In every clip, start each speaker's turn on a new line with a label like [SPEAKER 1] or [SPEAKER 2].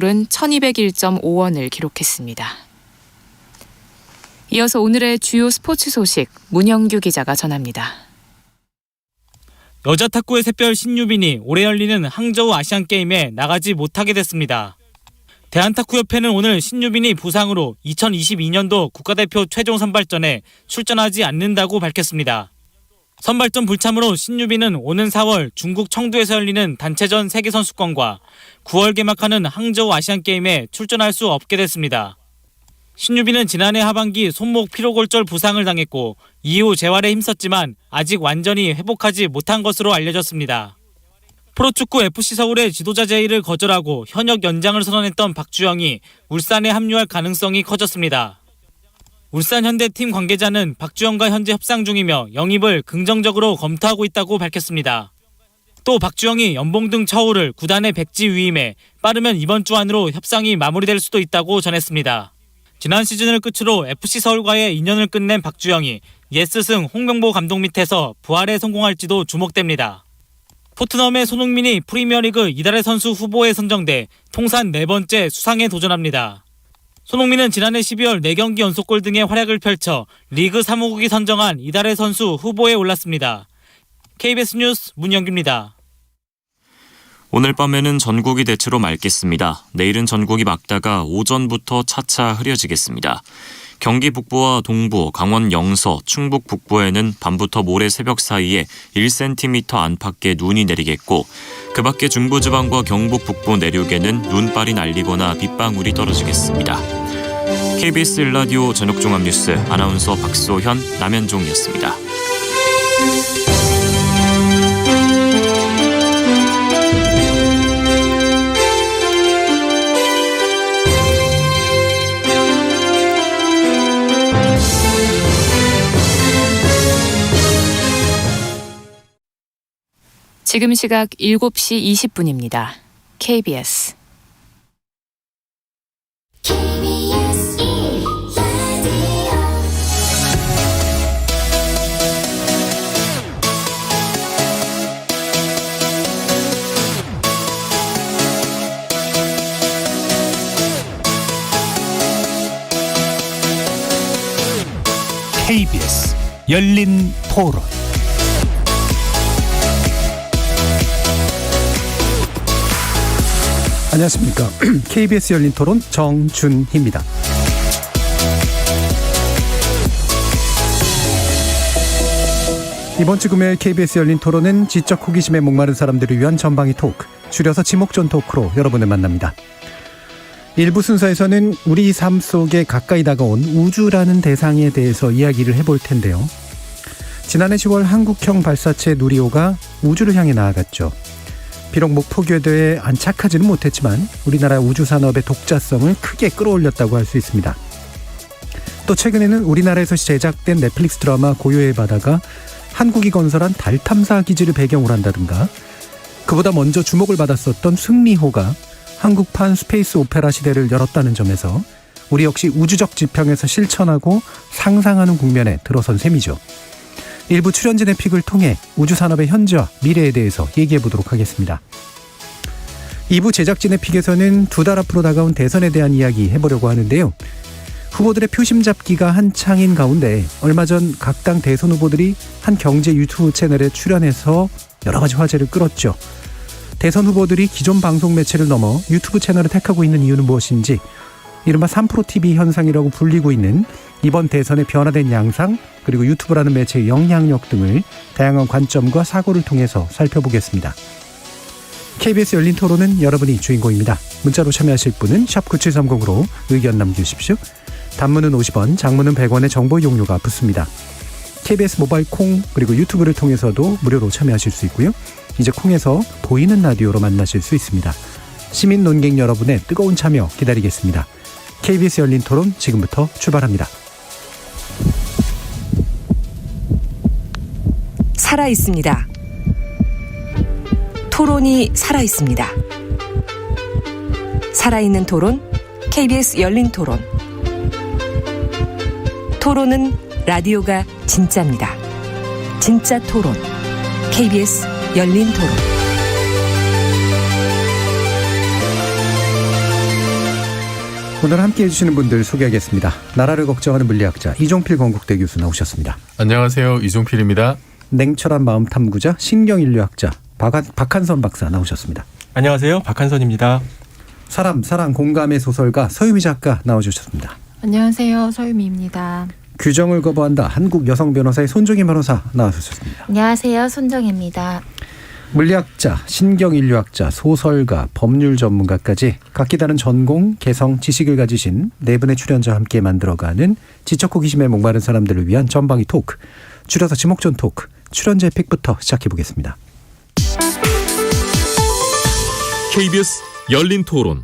[SPEAKER 1] 은 1201.5원을 기록했습니다. 이어서 오늘의 주요 스포츠 소식 문영규 기자가 전합니다.
[SPEAKER 2] 여자 탁구의 샛별 신유빈이 올해 열리는 항저우 아시안게임에 나가지 못하게 됐습니다. 대한탁구협회는 오늘 신유빈이 부상으로 2022년도 국가대표 최종 선발전에 출전하지 않는다고 밝혔습니다. 선발전 불참으로 신유빈은 오는 4월 중국 청두에서 열리는 단체전 세계선수권과 9월 개막하는 항저우 아시안게임에 출전할 수 없게 됐습니다. 신유빈은 지난해 하반기 손목 피로골절 부상을 당했고 이후 재활에 힘썼지만 아직 완전히 회복하지 못한 것으로 알려졌습니다. 프로축구 FC서울의 지도자 제의를 거절하고 현역 연장을 선언했던 박주영이 울산에 합류할 가능성이 커졌습니다. 울산 현대팀 관계자는 박주영과 현재 협상 중이며 영입을 긍정적으로 검토하고 있다고 밝혔습니다. 또 박주영이 연봉 등 처우를 구단에 백지 위임해 빠르면 이번 주 안으로 협상이 마무리될 수도 있다고 전했습니다. 지난 시즌을 끝으로 FC서울과의 인연을 끝낸 박주영이 옛 스승 홍명보 감독 밑에서 부활에 성공할지도 주목됩니다. 토트넘의 손흥민이 프리미어리그 이달의 선수 후보에 선정돼 통산 4번째 수상에 도전합니다. 손흥민은 지난해 12월 4경기 연속골 등의 활약을 펼쳐 리그 사무국이 선정한 이달의 선수 후보에 올랐습니다. KBS 뉴스 문영규입니다.
[SPEAKER 3] 오늘 밤에는 전국이 대체로 맑겠습니다. 내일은 전국이 맑다가 오전부터 차차 흐려지겠습니다. 경기 북부와 동부, 강원 영서, 충북 북부에는 밤부터 모레 새벽 사이에 1cm 안팎의 눈이 내리겠고 그 밖에 중부지방과 경북 북부 내륙에는 눈발이 날리거나 빗방울이 떨어지겠습니다. KBS 1라디오 저녁종합뉴스 아나운서 박소현, 남현종이었습니다.
[SPEAKER 1] 지금 시각 7시 20분입니다. KBS
[SPEAKER 4] KBS 열린 토론. 안녕하십니까. KBS 열린 토론 정준희입니다. 이번 주 금요일 KBS 열린 토론은 지적 호기심에 목마른 사람들을 위한 전방위 토크, 줄여서 지목전 토크로 여러분을 만납니다. 일부 순서에서는 우리 삶 속에 가까이 다가온 우주라는 대상에 대해서 이야기를 해볼 텐데요. 지난해 10월 한국형 발사체 누리호가 우주를 향해 나아갔죠. 비록 목표 궤도에 안착하지는 못했지만 우리나라 우주산업의 독자성을 크게 끌어올렸다고 할 수 있습니다. 또 최근에는 우리나라에서 제작된 넷플릭스 드라마 고요의 바다가 한국이 건설한 달 탐사 기지를 배경으로 한다든가, 그보다 먼저 주목을 받았었던 승리호가 한국판 스페이스 오페라 시대를 열었다는 점에서 우리 역시 우주적 지평에서 실천하고 상상하는 국면에 들어선 셈이죠. 일부 출연진의 픽을 통해 우주산업의 현재와 미래에 대해서 얘기해보도록 하겠습니다. 2부 제작진의 픽에서는 2달 앞으로 다가온 대선에 대한 이야기 해보려고 하는데요. 후보들의 표심 잡기가 한창인 가운데 얼마 전 각 당 대선 후보들이 한 경제 유튜브 채널에 출연해서 여러 가지 화제를 끌었죠. 대선 후보들이 기존 방송 매체를 넘어 유튜브 채널을 택하고 있는 이유는 무엇인지, 이른바 3프로TV 현상이라고 불리고 있는 이번 대선의 변화된 양상, 그리고 유튜브라는 매체의 영향력 등을 다양한 관점과 사고를 통해서 살펴보겠습니다. KBS 열린 토론은 여러분이 주인공입니다. 문자로 참여하실 분은 샵 9730으로 의견 남겨주십시오. 단문은 50원, 장문은 100원의 정보 이용료가 붙습니다. KBS 모바일 콩 그리고 유튜브를 통해서도 무료로 참여하실 수 있고요. 이제 콩에서 보이는 라디오로 만나실 수 있습니다. 시민 논객 여러분의 뜨거운 참여 기다리겠습니다. KBS 열린 토론 지금부터 출발합니다.
[SPEAKER 5] 살아있습니다. 토론이 살아있습니다. 살아있는 토론, KBS 열린 토론. 토론은 라디오가 진짜입니다. 진짜 토론, KBS 열린 토론.
[SPEAKER 4] 오늘 함께해 주시는 분들 소개하겠습니다. 나라를 걱정하는 물리학자 이종필 건국대 교수 나오셨습니다.
[SPEAKER 6] 안녕하세요. 이종필입니다.
[SPEAKER 4] 냉철한 마음 탐구자 신경인류학자 박한선 박사 나오셨습니다.
[SPEAKER 7] 안녕하세요. 박한선입니다.
[SPEAKER 4] 사람, 사랑, 공감의 소설가 서유미 작가 나와주셨습니다.
[SPEAKER 8] 안녕하세요. 서유미입니다.
[SPEAKER 4] 규정을 거부한다. 한국 여성 변호사의 손정희 변호사 나와주셨습니다.
[SPEAKER 8] 안녕하세요. 손정혜입니다.
[SPEAKER 4] 물리학자, 신경인류학자, 소설가, 법률 전문가까지 각기 다른 전공, 개성, 지식을 가지신 네 분의 출연자와 함께 만들어가는 지적 호기심에 목마른 사람들을 위한 전방위 토크, 줄여서 지목전 토크, 출연자의 픽부터 시작해보겠습니다.
[SPEAKER 9] KBS 열린 토론.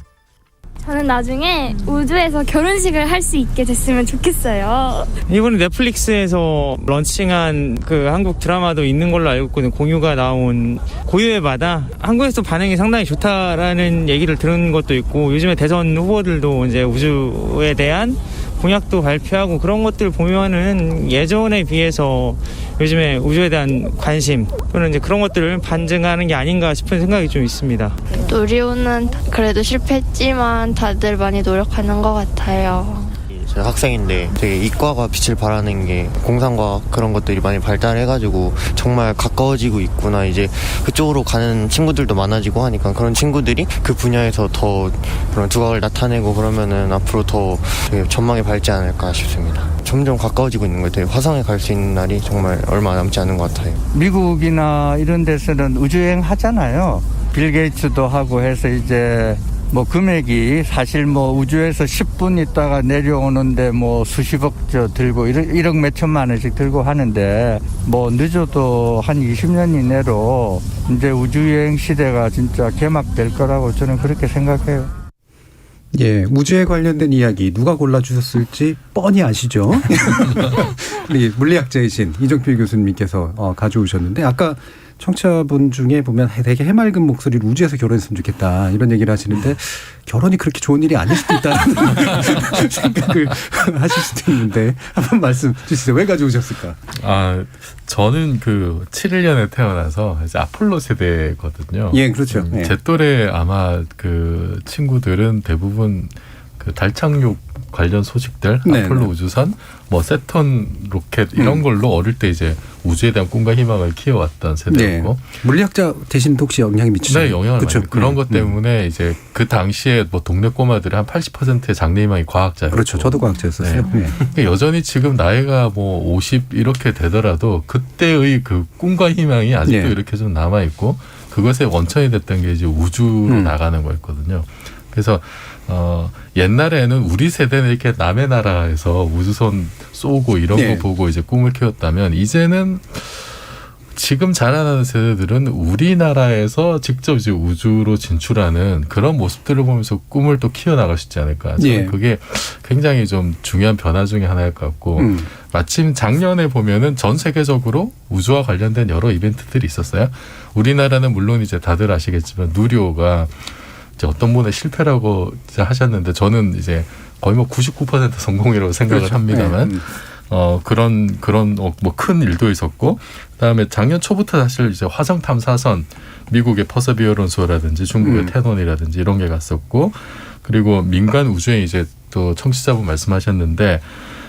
[SPEAKER 10] 저는 나중에 우주에서 결혼식을 할 수 있게 됐으면 좋겠어요.
[SPEAKER 2] 이번에 넷플릭스에서 런칭한 그 한국 드라마도 있는 걸로 알고 있거든요. 공유가 나온 고유의 바다. 한국에서 반응이 상당히 좋다라는 얘기를 들은 것도 있고, 요즘에 대선 후보들도 이제 우주에 대한 공약도 발표하고 그런 것들 보면은 예전에 비해서 요즘에 우주에 대한 관심 또는 이제 그런 것들을 반증하는 게 아닌가 싶은 생각이 좀 있습니다.
[SPEAKER 10] 노리오는 그래도 실패했지만 다들 많이 노력하는 것 같아요.
[SPEAKER 11] 제가 학생인데 되게 이과가 빛을 발하는 게 공상과학 그런 것들이 많이 발달해가지고 정말 가까워지고 있구나, 이제 그쪽으로 가는 친구들도 많아지고 하니까 그런 친구들이 그 분야에서 더 그런 두각을 나타내고 그러면은 앞으로 더 되게 전망이 밝지 않을까 싶습니다. 점점 가까워지고 있는 것 같아요. 화성에 갈 수 있는 날이 정말 얼마 남지 않은 것 같아요.
[SPEAKER 12] 미국이나 이런 데서는 우주여행 하잖아요. 빌 게이츠도 하고 해서 이제 뭐 금액이 사실 뭐 우주에서 10분 있다가 내려오는데 뭐 수십억 들고 1억 몇천만 원씩 들고 하는데, 뭐 늦어도 한 20년 이내로 이제 우주여행 시대가 진짜 개막될 거라고 저는 그렇게 생각해요.
[SPEAKER 4] 예, 우주에 관련된 이야기 누가 골라주셨을지 뻔히 아시죠? 우리 물리학자이신 이종필 교수님께서 가져오셨는데, 아까 청취자분 중에 보면 되게 해맑은 목소리로 우주에서 결혼했으면 좋겠다 이런 얘기를 하시는데, 결혼이 그렇게 좋은 일이 아닐 수도 있다는 생각을 하실 수도 있는데, 한번 말씀 주시죠. 왜 가져오셨을까?
[SPEAKER 6] 저는 그 71년에 태어나서 이제 아폴로 세대거든요.
[SPEAKER 4] 예, 그렇죠. 예.
[SPEAKER 6] 제 또래 아마 그 친구들은 대부분 그 달 착륙 관련 소식들,
[SPEAKER 4] 네,
[SPEAKER 6] 아폴로
[SPEAKER 4] 네.
[SPEAKER 6] 우주선, 뭐 세턴 로켓 이런 걸로 어릴 때 이제 우주에 대한 꿈과 희망을 키워왔던 세대고.
[SPEAKER 4] 네. 물리학자 대신 혹시 영향이 미치죠?
[SPEAKER 6] 네, 영향을
[SPEAKER 4] 그렇죠.
[SPEAKER 6] 많이. 그런 것 때문에 이제 그 당시에 뭐 동네 꼬마들의 한 80%의 장래희망이 과학자였고.
[SPEAKER 4] 그렇죠. 저도 과학자였었어요.
[SPEAKER 6] 네.
[SPEAKER 4] 네.
[SPEAKER 6] 여전히 지금 나이가 뭐 50 이렇게 되더라도 그때의 그 꿈과 희망이 아직도
[SPEAKER 4] 네.
[SPEAKER 6] 이렇게 좀 남아 있고, 그것의 원천이 됐던 게 이제 우주로 나가는 거였거든요. 그래서 옛날에는 우리 세대는 이렇게 남의 나라에서 우주선 쏘고 이런
[SPEAKER 4] 네.
[SPEAKER 6] 거 보고 이제 꿈을 키웠다면, 이제는 지금 자라나는 세대들은 우리나라에서 직접 이제 우주로 진출하는 그런 모습들을 보면서 꿈을 또 키워나갈 수 있지 않을까. 저는
[SPEAKER 4] 예.
[SPEAKER 6] 그게 굉장히 좀 중요한 변화 중에 하나일 것 같고, 마침 작년에 보면은 전 세계적으로 우주와 관련된 여러 이벤트들이 있었어요. 우리나라는 물론 이제 다들 아시겠지만 누리호가 이제 어떤 분의 실패라고 이제 하셨는데, 저는 이제 거의 뭐 99% 성공이라고 생각을
[SPEAKER 4] 그렇죠.
[SPEAKER 6] 합니다만,
[SPEAKER 4] 네.
[SPEAKER 6] 그런 뭐 큰 일도 있었고, 그다음에 작년 초부터 사실 이제 화성 탐사선, 미국의 퍼서비어런스라든지 중국의 태논이라든지 이런 게 갔었고, 그리고 민간 우주에 이제 또 청취자분 말씀하셨는데,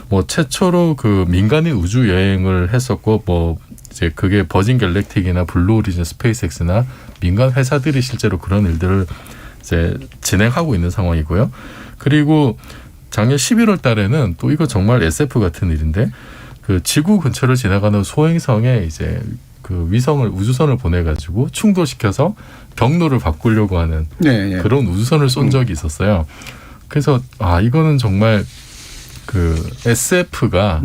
[SPEAKER 6] 뭐 최초로 그 민간인 우주 여행을 했었고, 뭐 이제 그게 버진 갤렉틱이나 블루 오리진 스페이스X나 민간 회사들이 실제로 그런 일들을 이제 진행하고 있는 상황이고요. 그리고 작년 11월 달에는 또 이거 정말 SF 같은 일인데, 그 지구 근처를 지나가는 소행성에 이제 그 위성을, 우주선을 보내가지고 충돌시켜서 경로를 바꾸려고 하는
[SPEAKER 4] 네,
[SPEAKER 6] 그런 우주선을 쏜 적이 있었어요. 그래서 이거는 정말 그 SF가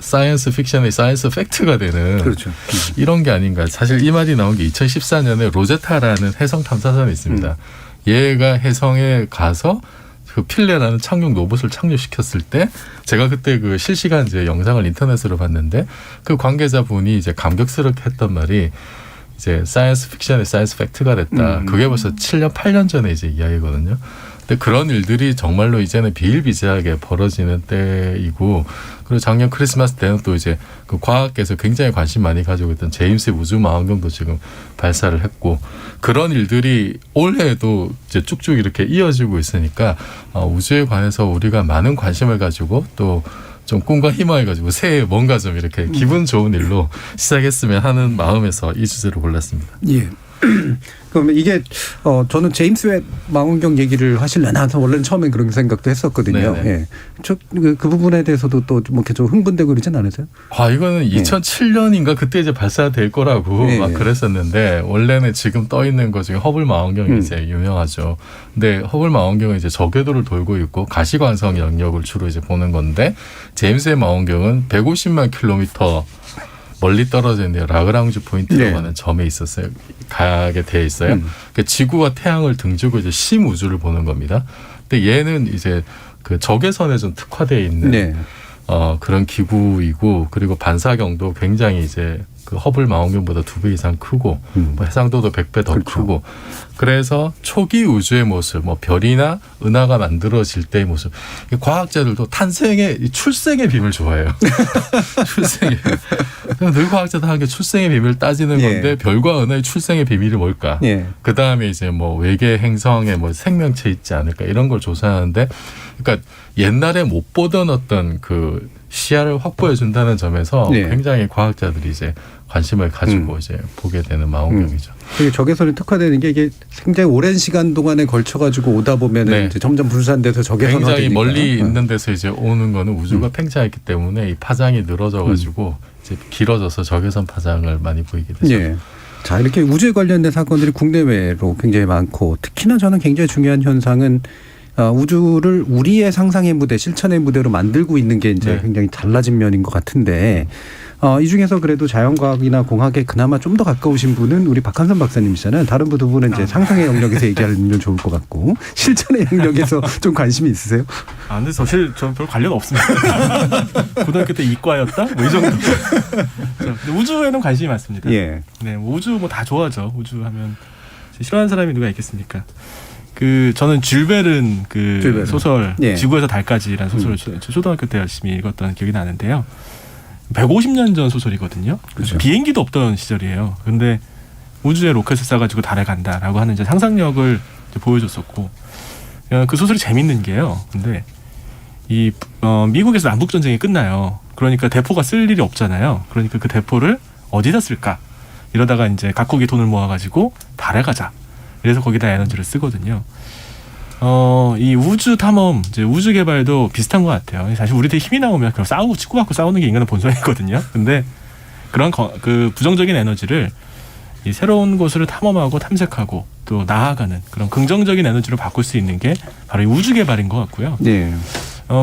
[SPEAKER 6] 사이언스 픽션의 사이언스 팩트가 되는,
[SPEAKER 4] 그렇죠.
[SPEAKER 6] 이런 게 아닌가. 사실 이 말이 나온 게 2014년에 로제타라는 해성 탐사선이 있습니다. 얘가 해성에 가서 그 필레라는 착륙 로봇을 착륙시켰을 때, 제가 그때 그 실시간 이제 영상을 인터넷으로 봤는데, 그 관계자분이 이제 감격스럽게 했던 말이 이제 사이언스 픽션의 사이언스 팩트가 됐다. 그게 벌써 7년, 8년 전에 이제 이야기거든요. 근데 그런 일들이 정말로 이제는 비일비재하게 벌어지는 때이고, 그리고 작년 크리스마스 때는 또 이제 그 과학계에서 굉장히 관심 많이 가지고 있던 제임스 우주 망원경도 지금 발사를 했고, 그런 일들이 올해에도 이제 쭉쭉 이렇게 이어지고 있으니까 우주에 관해서 우리가 많은 관심을 가지고 또 좀 꿈과 희망을 가지고 새해 뭔가 좀 이렇게 기분 좋은 일로 시작했으면 하는 마음에서 이 주제를 골랐습니다.
[SPEAKER 4] 예. 그러면 이게 저는 제임스 웹 망원경 얘기를 하실려나 해서 원래는 처음엔 그런 생각도 했었거든요. 예. 그 부분에 대해서도 또 뭐 이렇게 좀 흥분되고 그러진 않으세요?
[SPEAKER 6] 이거는 2007년인가 그때 이제 발사될 거라고 막 그랬었는데, 원래는 지금 떠 있는 것 중에 허블 망원경이 이제 유명하죠. 근데 허블 망원경은 이제 저궤도를 돌고 있고 가시관성 영역을 주로 이제 보는 건데, 제임스 웹 망원경은 150만 킬로미터 멀리 떨어져 있는 라그랑주 포인트라고 하는 점에 있었어요. 가게 돼 있어요. 그러니까 지구와 태양을 등지고 이제 심우주를 보는 겁니다. 근데 얘는 이제 그 적외선에 좀 특화되어 있는 그런 기구이고, 그리고 반사경도 굉장히 이제 그 허블 망원경보다 2배 이상 크고 뭐 해상도도 100배 더 크고, 그래서 초기 우주의 모습, 뭐 별이나 은하가 만들어질 때의 모습, 과학자들도 출생의 비밀 좋아해요. 출생의 늘 과학자들 하는 게 출생의 비밀 따지는 건데, 별과 은하의 출생의 비밀이 뭘까? 그 다음에 이제 뭐 외계 행성에 뭐 생명체 있지 않을까, 이런 걸 조사하는데, 그러니까 옛날에 못 보던 어떤 그 시야를 확보해 준다는 점에서 굉장히 과학자들이 이제 관심을 가지고 이제 보게 되는 망원경이죠.
[SPEAKER 4] 적외선이 특화되는 게 이게 굉장히 오랜 시간 동안에 걸쳐 가지고 오다 보면은 이제 점점 분산돼서 적외선화 되니까
[SPEAKER 6] 굉장히 멀리 있는 데서 이제 오는 거는 우주가 팽창했기 때문에 이 파장이 늘어져 가지고 이제 길어져서 적외선 파장을 많이 보이게 되죠.
[SPEAKER 4] 자, 이렇게 우주에 관련된 사건들이 국내외로 굉장히 많고, 특히나 저는 굉장히 중요한 현상은 우주를 우리의 상상의 무대, 실천의 무대로 만들고 있는 게 이제 굉장히 달라진 면인 것 같은데, 이 중에서 그래도 자연과학이나 공학에 그나마 좀 더 가까우신 분은 우리 박한선 박사님이잖아요. 다른 두 분은 이제 상상의 영역에서 얘기하면 좋을 것 같고, 실천의 영역에서 좀 관심이 있으세요?
[SPEAKER 7] 근데 사실 저는 별 관련 없습니다. 고등학교 때 이과였다? 뭐 이 정도. 근데 우주에는 관심이 많습니다. 뭐 우주 뭐 다 좋아하죠. 우주 하면 싫어하는 사람이 누가 있겠습니까? 저는 줄베른 소설 지구에서 달까지라는 소설을 초등학교 때 열심히 읽었던 기억이 나는데요. 150년 전 소설이거든요. 그렇죠. 비행기도 없던 시절이에요. 근데 우주에 로켓을 쏴가지고 달에 간다라고 하는 이제 상상력을 이제 보여줬었고, 그 소설이 재밌는 게요. 근데 미국에서 남북 전쟁이 끝나요. 그러니까 대포가 쓸 일이 없잖아요. 그러니까 그 대포를 어디다 쓸까? 이러다가 이제 각국이 돈을 모아가지고 달에 가자. 그래서 거기다 에너지를 쓰거든요. 이 우주 탐험, 이제 우주 개발도 비슷한 것 같아요. 사실 우리들이 힘이 나오면 그럼 싸우고 치고받고 싸우는 게 인간의 본성이거든요. 근데 그런 그 부정적인 에너지를 이 새로운 곳을 탐험하고 탐색하고 또 나아가는 그런 긍정적인 에너지로 바꿀 수 있는 게 바로 이 우주 개발인 것 같고요.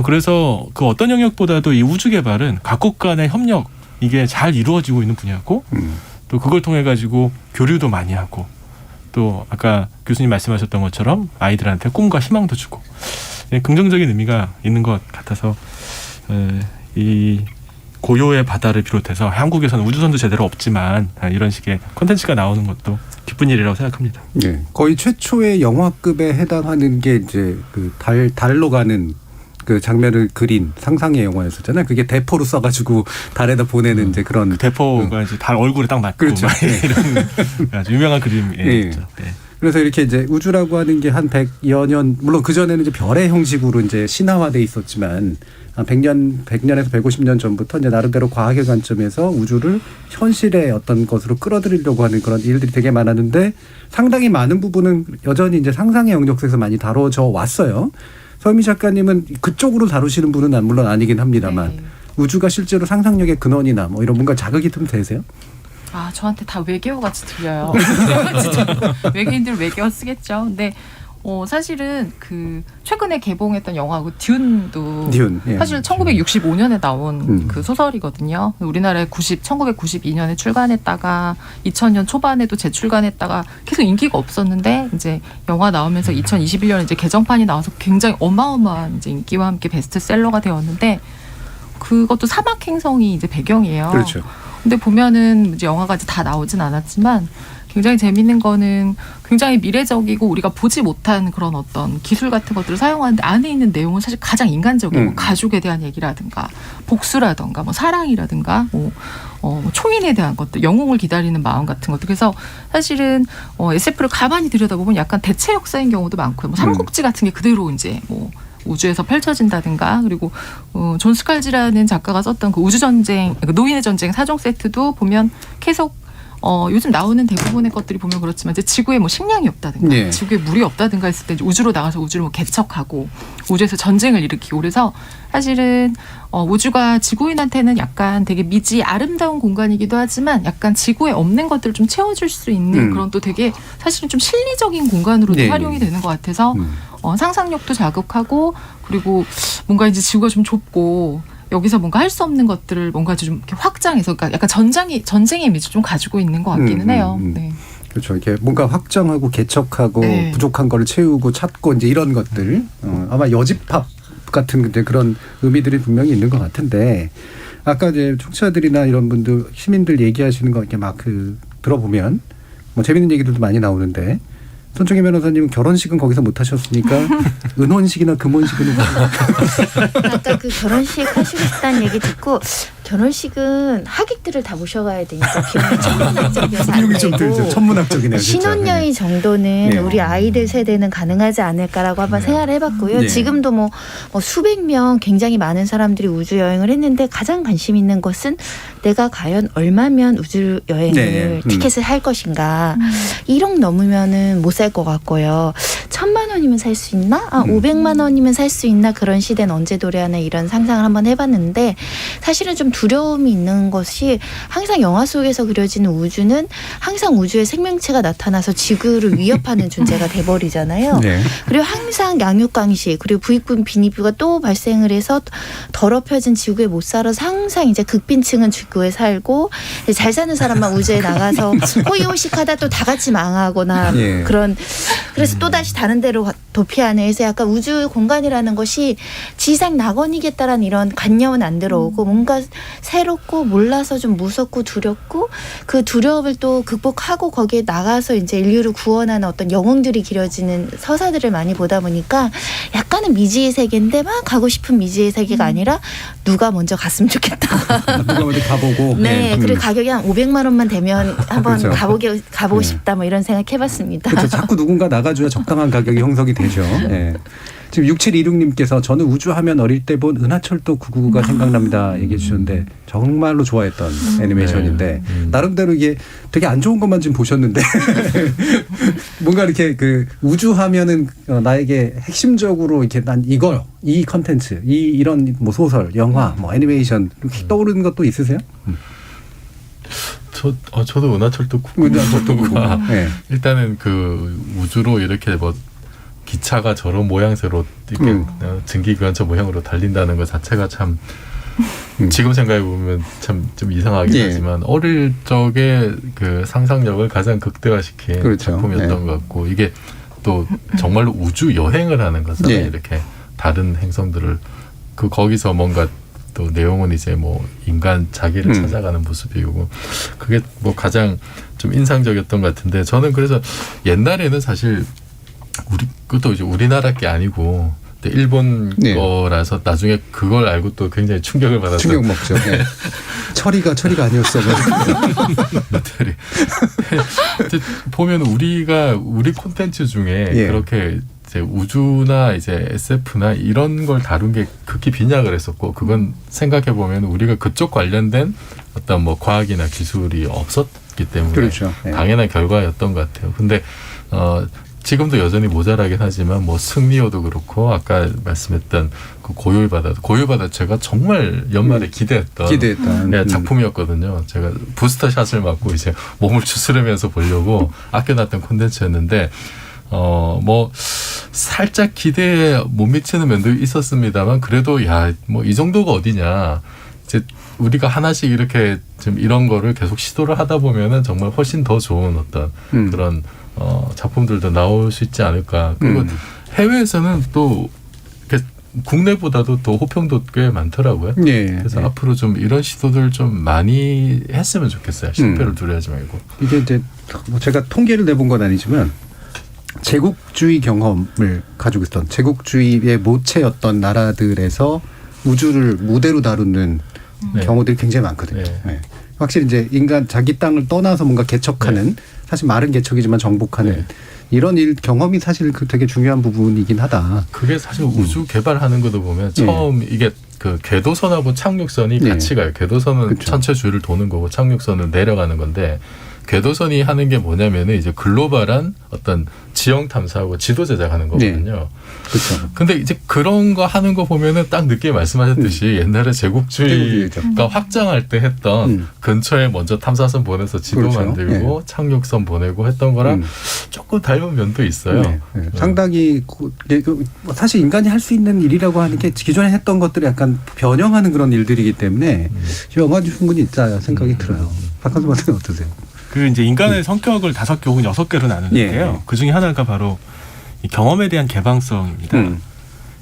[SPEAKER 7] 그래서 그 어떤 영역보다도 이 우주 개발은 각국 간의 협력, 이게 잘 이루어지고 있는 분야고, 또 그걸 통해 가지고 교류도 많이 하고, 또 아까 교수님 말씀하셨던 것처럼 아이들한테 꿈과 희망도 주고, 긍정적인 의미가 있는 것 같아서 이 고요의 바다를 비롯해서 한국에서는 우주선도 제대로 없지만 이런 식의 콘텐츠가 나오는 것도 기쁜 일이라고 생각합니다.
[SPEAKER 4] 거의 최초의 영화급에 해당하는 게 이제 그 달로 가는 그 장면을 그린 상상의 영화였었잖아요. 그게 대포로 쏴가지고 달에다 보내는 이제 그런.
[SPEAKER 7] 그 대포가 이제 달 얼굴에 딱 맞고.
[SPEAKER 4] 그렇죠.
[SPEAKER 7] 이런 아주 유명한 그림이었죠.
[SPEAKER 4] 그래서 이렇게 이제 우주라고 하는 게 한 100여 년, 물론 그전에는 이제 별의 형식으로 이제 신화화돼 있었지만, 한 100년에서 150년 전부터 이제 나름대로 과학의 관점에서 우주를 현실의 어떤 것으로 끌어들이려고 하는 그런 일들이 되게 많았는데, 상당히 많은 부분은 여전히 이제 상상의 영역 속에서 많이 다뤄져 왔어요. 서유미 작가님은 그쪽으로 다루시는 분은 물론 아니긴 합니다만, 우주가 실제로 상상력의 근원이나 뭐 이런 뭔가 자극이 좀 되세요?
[SPEAKER 1] 저한테 다 외계어 같이 들려요. 진짜 외계인들 외계어 쓰겠죠. 근데 사실은 그 최근에 개봉했던 영화 듄도 사실 1965년에 나온 그 소설이거든요. 우리나라에 1992년에 출간했다가 2000년 초반에도 재출간했다가 계속 인기가 없었는데, 이제 영화 나오면서 2021년에 이제 개정판이 나와서 굉장히 어마어마한 이제 인기와 함께 베스트셀러가 되었는데, 그것도 사막 행성이 이제 배경이에요.
[SPEAKER 4] 그렇죠.
[SPEAKER 1] 근데 보면은 이제 영화가 다 나오진 않았지만 굉장히 재밌는 거는 굉장히 미래적이고 우리가 보지 못한 그런 어떤 기술 같은 것들을 사용하는데 안에 있는 내용은 사실 가장 인간적인 뭐 가족에 대한 얘기라든가 복수라든가 뭐 사랑이라든가 뭐 초인에 대한 것들, 영웅을 기다리는 마음 같은 것들. 그래서 사실은 SF를 가만히 들여다보면 약간 대체 역사인 경우도 많고요. 뭐 삼국지 같은 게 그대로 이제 뭐 우주에서 펼쳐진다든가 그리고 존 스칼지라는 작가가 썼던 그 우주전쟁, 노인의 전쟁 4종 세트도 보면 계속 요즘 나오는 대부분의 것들이 보면 그렇지만 이제 지구에 뭐 식량이 없다든가
[SPEAKER 4] 네.
[SPEAKER 1] 지구에 물이 없다든가 했을 때 이제 우주로 나가서 우주를 뭐 개척하고 우주에서 전쟁을 일으키고 그래서 사실은 우주가 지구인한테는 약간 되게 미지 아름다운 공간이기도 하지만 약간 지구에 없는 것들을 좀 채워줄 수 있는 그런 또 되게 사실은 좀 실리적인 공간으로도
[SPEAKER 4] 네.
[SPEAKER 1] 활용이 되는 것 같아서 상상력도 자극하고 그리고 뭔가 이제 지구가 좀 좁고 여기서 뭔가 할 수 없는 것들을 뭔가 좀 이렇게 확장해서 그러니까 약간 전쟁의 이미지 좀 가지고 있는 것 같기는 해요. 네.
[SPEAKER 4] 그렇죠. 이렇게 뭔가 확장하고 개척하고
[SPEAKER 1] 네.
[SPEAKER 4] 부족한 거를 채우고 찾고 이제 이런 것들 아마 여집합 같은 그런 의미들이 분명히 있는 것 같은데 아까 이제 청취자들이나 이런 분들 시민들 얘기하시는 거 이렇게 막 들어보면 뭐 재밌는 얘기들도 많이 나오는데. 손정혜 변호사님은 결혼식은 거기서 못 하셨으니까 은혼식이나 금혼식은
[SPEAKER 8] 아까 그 결혼식 하시고 싶다는 얘기 듣고 결혼식은 하객들을 다 모셔가야 되니까 비용이 천문학적이어서 안
[SPEAKER 4] 비용이 좀 들죠.
[SPEAKER 8] 되고
[SPEAKER 4] 천문학적이네요.
[SPEAKER 8] 신혼여행 정도는
[SPEAKER 4] 네.
[SPEAKER 8] 우리 아이들 세대는 가능하지 않을까라고 한번 생각을 해봤고요.
[SPEAKER 4] 네.
[SPEAKER 8] 지금도 뭐 수백 명 굉장히 많은 사람들이 우주 여행을 했는데 가장 관심 있는 것은 내가 과연 얼마면 우주 여행을
[SPEAKER 4] 네.
[SPEAKER 8] 티켓을 할 것인가. 1억 넘으면은 못 살 것 같고요. 1,000만 원이면 살 수 있나? 500만 원이면 살 수 있나? 그런 시대는 언제 도래하나 이런 상상을 한번 해봤는데 사실은 좀 두려움이 있는 것이 항상 영화 속에서 그려지는 우주는 항상 우주에 생명체가 나타나서 지구를 위협하는 존재가 돼버리잖아요.
[SPEAKER 4] 네.
[SPEAKER 8] 그리고 항상 양육강식 그리고 부익부 빈익부가 또 발생을 해서 더럽혀진 지구에 못 살아서 항상 이제 극빈층은 지구에 살고 잘 사는 사람만 우주에 나가서 호의호식하다 또 다 같이 망하거나
[SPEAKER 4] 예.
[SPEAKER 8] 그런 그래서 또 다시 다른 데로 도피하는 해서 약간 우주 공간이라는 것이 지상 낙원이겠다라는 이런 관념은 안 들어오고 뭔가 새롭고 몰라서 좀 무섭고 두렵고 그 두려움을 또 극복하고 거기에 나가서 이제 인류를 구원하는 어떤 영웅들이 그려지는 서사들을 많이 보다 보니까 약간은 미지의 세계인데 막 가고 싶은 미지의 세계가 아니라 누가 먼저 갔으면 좋겠다.
[SPEAKER 4] 누가 어디 가보고.
[SPEAKER 8] 네, 그리고 가격이 한 500만 원만 되면 한번
[SPEAKER 4] 그렇죠.
[SPEAKER 8] 가보고 싶다 뭐 이런 생각 해봤습니다.
[SPEAKER 4] 그렇죠. 자꾸 누군가 나가줘야 적당한 가격이 형성이 되죠. 네. 지금 6726님께서 저는 우주하면 어릴 때 본 은하철도 999가 생각납니다 얘기해 주셨는데 정말로 좋아했던 애니메이션인데 나름대로 이게 되게 안 좋은 것만 지금 보셨는데 뭔가 이렇게 그 우주하면은 나에게 핵심적으로 이렇게 난 이 컨텐츠 이런 뭐 소설, 영화, 뭐 애니메이션 떠오르는 것도 있으세요?
[SPEAKER 6] 저도 은하철도 999가
[SPEAKER 4] 네.
[SPEAKER 6] 일단은 그 우주로 이렇게 뭐 기차가 저런 모양새로 이렇게 증기기관차 모양으로 달린다는 것 자체가 참 지금 생각해 보면 참 좀 이상하긴 하지만 어릴 적에 그 상상력을 가장 극대화시킨
[SPEAKER 4] 그렇죠.
[SPEAKER 6] 작품이었던 것 같고 이게 또 정말로 우주 여행을 하는 거잖아요. 이렇게 다른 행성들을 거기서 뭔가 또 내용은 이제 뭐 인간 자기를 찾아가는 모습이고 그게 뭐 가장 좀 인상적이었던 것 같은데 저는 그래서 옛날에는 사실 그것도 이제 우리나라 게 아니고 일본 거라서 나중에 그걸 알고 또 굉장히 충격을 받았어요.
[SPEAKER 4] 충격 먹죠. 네. 처리가 아니었어.
[SPEAKER 6] 보면 우리 콘텐츠 중에 그렇게 이제 우주나 이제 SF나 이런 걸 다룬 게 극히 빈약을 했었고 그건 생각해 보면 우리가 그쪽 관련된 어떤 뭐 과학이나 기술이 없었기 때문에
[SPEAKER 4] 그렇죠.
[SPEAKER 6] 당연한 결과였던 것 같아요. 근데 지금도 여전히 모자라긴 하지만 뭐 승리호도 그렇고 아까 말씀했던 그 고요바다 제가 정말 연말에 기대했던 작품이었거든요. 제가 부스터 샷을 맞고 이제 몸을 추스르면서 보려고 아껴놨던 콘텐츠였는데 뭐 살짝 기대에 못 미치는 면도 있었습니다만 그래도 뭐 이 정도가 어디냐 이제 우리가 하나씩 이렇게 좀 이런 거를 계속 시도를 하다 보면은 정말 훨씬 더 좋은 어떤 그런 작품들도 나올 수 있지 않을까. 그리고 해외에서는 또 국내보다도 더 호평도 꽤 많더라고요.
[SPEAKER 4] 예.
[SPEAKER 6] 그래서 앞으로 좀 이런 시도들 좀 많이 했으면 좋겠어요. 실패를 두려워하지 말고.
[SPEAKER 4] 이게 이제 뭐 제가 통계를 내본 건 아니지만 제국주의 경험을 가지고 있던 제국주의의 모체였던 나라들에서 우주를 무대로 다루는 경우들이 굉장히 많거든요. 네. 확실히 이제 인간 자기 땅을 떠나서 뭔가 개척하는 사실 말은 개척이지만 정복하는 이런 경험이 사실 그 되게 중요한 부분이긴 하다.
[SPEAKER 6] 그게 사실 우주 개발하는 것도 보면 처음 이게 그 궤도선하고 착륙선이 같이 가요. 궤도선은 그쵸. 전체 주위를 도는 거고 착륙선은 내려가는 건데 궤도선이 하는 게 뭐냐면은 이제 글로벌한 어떤 지형 탐사하고 지도 제작하는 거거든요.
[SPEAKER 4] 그렇죠.
[SPEAKER 6] 근데 이제 그런 거 하는 거 보면은 딱 늦게 말씀하셨듯이 옛날에 제국주의가 확장할 때 했던 근처에 먼저 탐사선 보내서 지도
[SPEAKER 4] 그렇죠.
[SPEAKER 6] 만들고 착륙선 보내고 했던 거랑 조금 닮은 면도 있어요.
[SPEAKER 4] 상당히 사실 인간이 할 수 있는 일이라고 하는 게 기존에 했던 것들을 약간 변형하는 그런 일들이기 때문에 영화도 충분히 있다 생각이 들어요. 박한수 박사님 어떠세요?
[SPEAKER 7] 그 이제 인간의 성격을 5개 혹은 6개로 나누는데요. 그 중에 하나가 바로 이 경험에 대한 개방성입니다.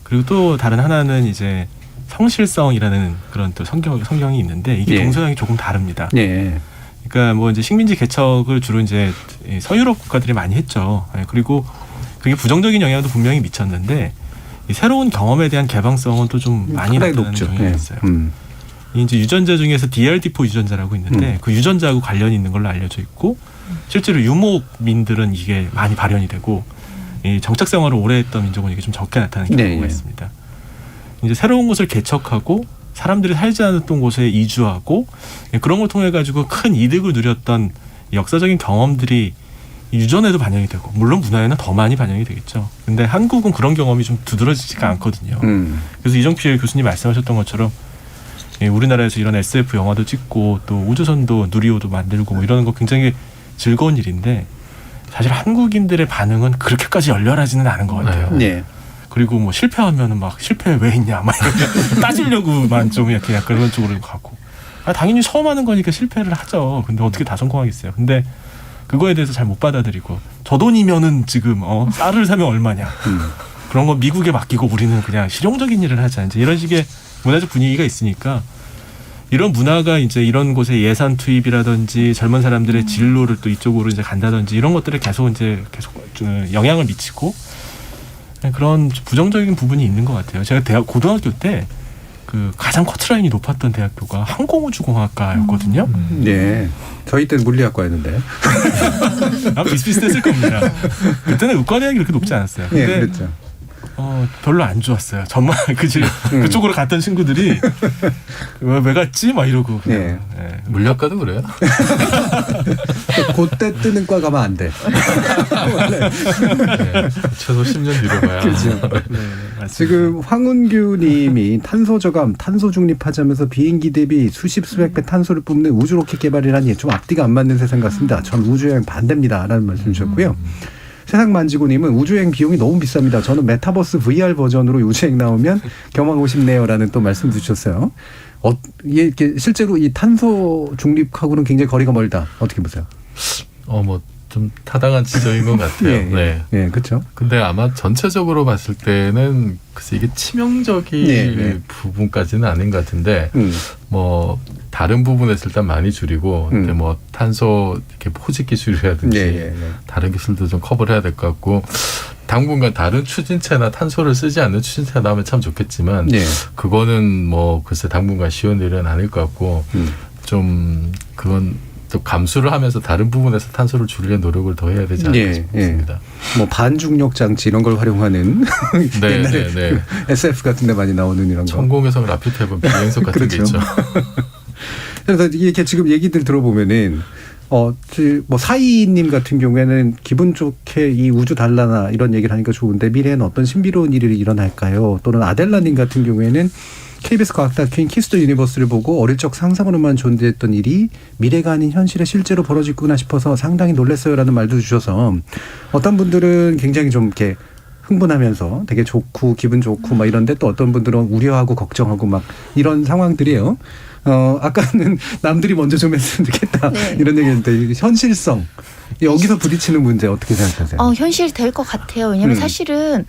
[SPEAKER 7] 그리고 또 다른 하나는 이제 성실성이라는 그런 또 성경이 있는데 이게 동서양이 조금 다릅니다. 그러니까 뭐 이제 식민지 개척을 주로 이제 서유럽 국가들이 많이 했죠. 그리고 그게 부정적인 영향도 분명히 미쳤는데 이 새로운 경험에 대한 개방성은 또 좀 많이 나타나는 경향이 있어요. 이제 유전자 중에서 DRD4 유전자라고 있는데 그 유전자하고 관련이 있는 걸로 알려져 있고 실제로 유목민들은 이게 많이 발현이 되고 이 정착 생활을 오래 했던 민족은 이게 좀 적게 나타나는 경우가 있습니다. 이제 새로운 곳을 개척하고 사람들이 살지 않았던 곳에 이주하고 그런 걸 통해 가지고 큰 이득을 누렸던 역사적인 경험들이 유전에도 반영이 되고 물론 문화에는 더 많이 반영이 되겠죠. 근데 한국은 그런 경험이 좀 두드러지지가 않거든요. 그래서 이정필 교수님 말씀하셨던 것처럼 우리나라에서 이런 SF 영화도 찍고 또 우주선도 누리호도 만들고 뭐 이러는 거 굉장히 즐거운 일인데 사실 한국인들의 반응은 그렇게까지 열렬하지는 않은 것 같아요. 그리고 뭐 실패하면은 막 실패 왜 했냐 막 이렇게 따지려고만 좀 이렇게 약간 그런 쪽으로 가고 당연히 처음 하는 거니까 실패를 하죠. 근데 어떻게 다 성공하겠어요. 근데 그거에 대해서 잘 못 받아들이고 저 돈이면은 지금 쌀을 사면 얼마냐 그런 거 미국에 맡기고 우리는 그냥 실용적인 일을 하자 이제 이런 식의 문화적 분위기가 있으니까 이런 문화가 이제 이런 곳에 예산 투입이라든지 젊은 사람들의 진로를 또 이쪽으로 이제 간다든지 이런 것들에 계속 영향을 미치고 그런 부정적인 부분이 있는 것 같아요. 제가 고등학교 때 그 가장 커트라인이 높았던 대학교가 항공우주공학과였거든요.
[SPEAKER 4] 네, 저희 때는 물리학과였는데
[SPEAKER 7] 아마 비슷비슷했을 겁니다. 그때는 의과대학이 그렇게 높지 않았어요. 근데
[SPEAKER 4] 그랬죠.
[SPEAKER 7] 별로 안 좋았어요. 정말 그쪽으로 갔던 친구들이 왜 갔지? 막 이러고.
[SPEAKER 6] 물리학과도 그래요?
[SPEAKER 4] 그때 뜨는 과 가면 안 돼.
[SPEAKER 6] 최소 10년 뒤로 가야.
[SPEAKER 4] 그렇죠. 지금 황운규 님이 탄소 저감, 탄소 중립하자면서 비행기 대비 수십 배 탄소를 뿜는 우주 로켓 개발이라니 좀 앞뒤가 안 맞는 세상 같습니다. 전 우주여행 반대입니다. 라는 말씀 주셨고요. 세상 만지고님은 우주여행 비용이 너무 비쌉니다. 저는 메타버스 VR 버전으로 우주여행 나오면 경험하고 싶네요라는 또 말씀 주셨어요. 이게 실제로 이 탄소 중립하고는 굉장히 거리가 멀다. 어떻게 보세요?
[SPEAKER 6] 뭐 좀 타당한 지적인 것 같아요.
[SPEAKER 4] 그렇죠.
[SPEAKER 6] 근데 아마 전체적으로 봤을 때는 글쎄 이게 치명적인 부분까지는 아닌 것 같은데 뭐 다른 부분에서 일단 많이 줄이고 근데 뭐 탄소 이렇게 포집 기술이라든지 다른 기술도 좀 커버를 해야 될 것 같고 당분간 다른 추진체나 탄소를 쓰지 않는 추진체가 나오면 참 좋겠지만 그거는 뭐 글쎄 당분간 쉬운 일은 아닐 것 같고 좀 그건 또 감수를 하면서 다른 부분에서 탄소를 줄이려 노력을 더 해야 되지 않을까 싶습니다.
[SPEAKER 4] 뭐 반중력 장치 이런 걸 활용하는 옛날에 그 SF 같은 데 많이 나오는 이런 거.
[SPEAKER 6] 천공에서 라피트 해본 비행석 같은 게 있죠.
[SPEAKER 4] 그래서 이렇게 지금 얘기들 들어보면은 뭐 사이님 같은 경우에는 기분 좋게 이 우주 달라나 이런 얘기를 하니까 좋은데 미래에는 어떤 신비로운 일이 일어날까요? 또는 아델라님 같은 경우에는 KBS 과학 다큐인 키스 더 유니버스를 보고 어릴 적 상상으로만 존재했던 일이 미래가 아닌 현실에 실제로 벌어지구나 싶어서 상당히 놀랐어요라는 말도 주셔서 어떤 분들은 굉장히 좀 이렇게 흥분하면서 되게 좋고 기분 좋고 막 이런데 또 어떤 분들은 우려하고 걱정하고 막 이런 상황들이에요. 아까는 남들이 먼저 좀 했으면 좋겠다 이런 얘기했는데 현실성 여기서 부딪히는 문제 어떻게 생각하세요?
[SPEAKER 8] 현실 될 것 같아요. 왜냐하면 사실은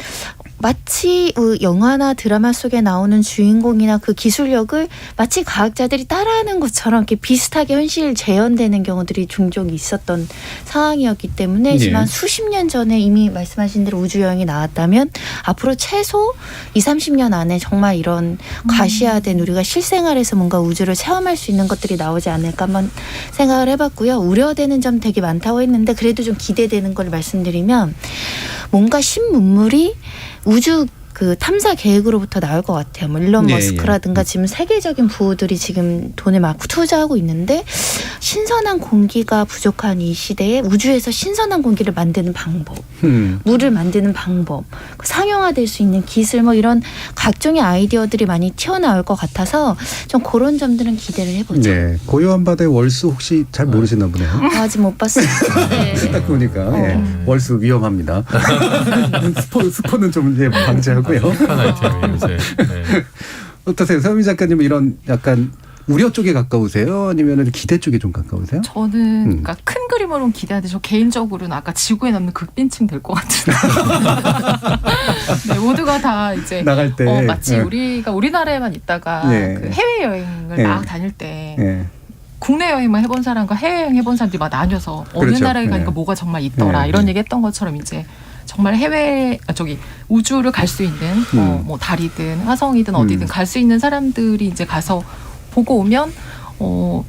[SPEAKER 8] 마치 영화나 드라마 속에 나오는 주인공이나 그 기술력을 마치 과학자들이 따라하는 것처럼 이렇게 비슷하게 현실 재현되는 경우들이 종종 있었던 상황이었기 때문에 지만 수십 년 전에 이미 말씀하신 대로 우주여행이 나왔다면 앞으로 최소 20-30년 안에 정말 이런 과시화된 우리가 실생활에서 뭔가 우주를 체험할 수 있는 것들이 나오지 않을까 한번 생각을 해봤고요. 우려되는 점 되게 많다고 했는데 그래도 좀 기대되는 걸 말씀드리면 뭔가 신문물이 우주 그 탐사 계획으로부터 나올 것 같아요. 뭐 일론 머스크라든가 지금 세계적인 부호들이 지금 돈을 막 투자하고 있는데 신선한 공기가 부족한 이 시대에 우주에서 신선한 공기를 만드는 방법, 물을 만드는 방법, 상용화될 수 있는 기술 뭐 이런 각종의 아이디어들이 많이 튀어나올 것 같아서 좀 그런 점들은 기대를 해보죠.
[SPEAKER 4] 네. 고요한 바다의 월수 혹시 잘 모르시나 보네요.
[SPEAKER 8] 아직 못 봤어요. 네.
[SPEAKER 4] 딱 보니까 월수 위험합니다. 스포는 좀 방지하고요. 어떠세요? 서유미 작가님은 이런 약간 우려 쪽에 가까우세요? 아니면 기대 쪽에 좀 가까우세요?
[SPEAKER 1] 저는 그러니까 큰 그림으로는 기대하는데 저 개인적으로는 아까 지구에 남는 극빈층 될 것 같은데 네, 모두가 다 이제
[SPEAKER 4] 나갈 때
[SPEAKER 1] 마치 우리가 우리나라에만 있다가 그 해외여행을 막 다닐 때 국내 여행만 해본 사람과 해외여행 해본 사람들이 막 나뉘어서 어느
[SPEAKER 4] 그렇죠.
[SPEAKER 1] 나라에 가니까 뭐가 정말 있더라 이런 얘기 했던 것처럼 이제 정말 우주를 갈 수 있는 뭐 달이든 화성이든 어디든 갈 수 있는 사람들이 이제 가서 보고 오면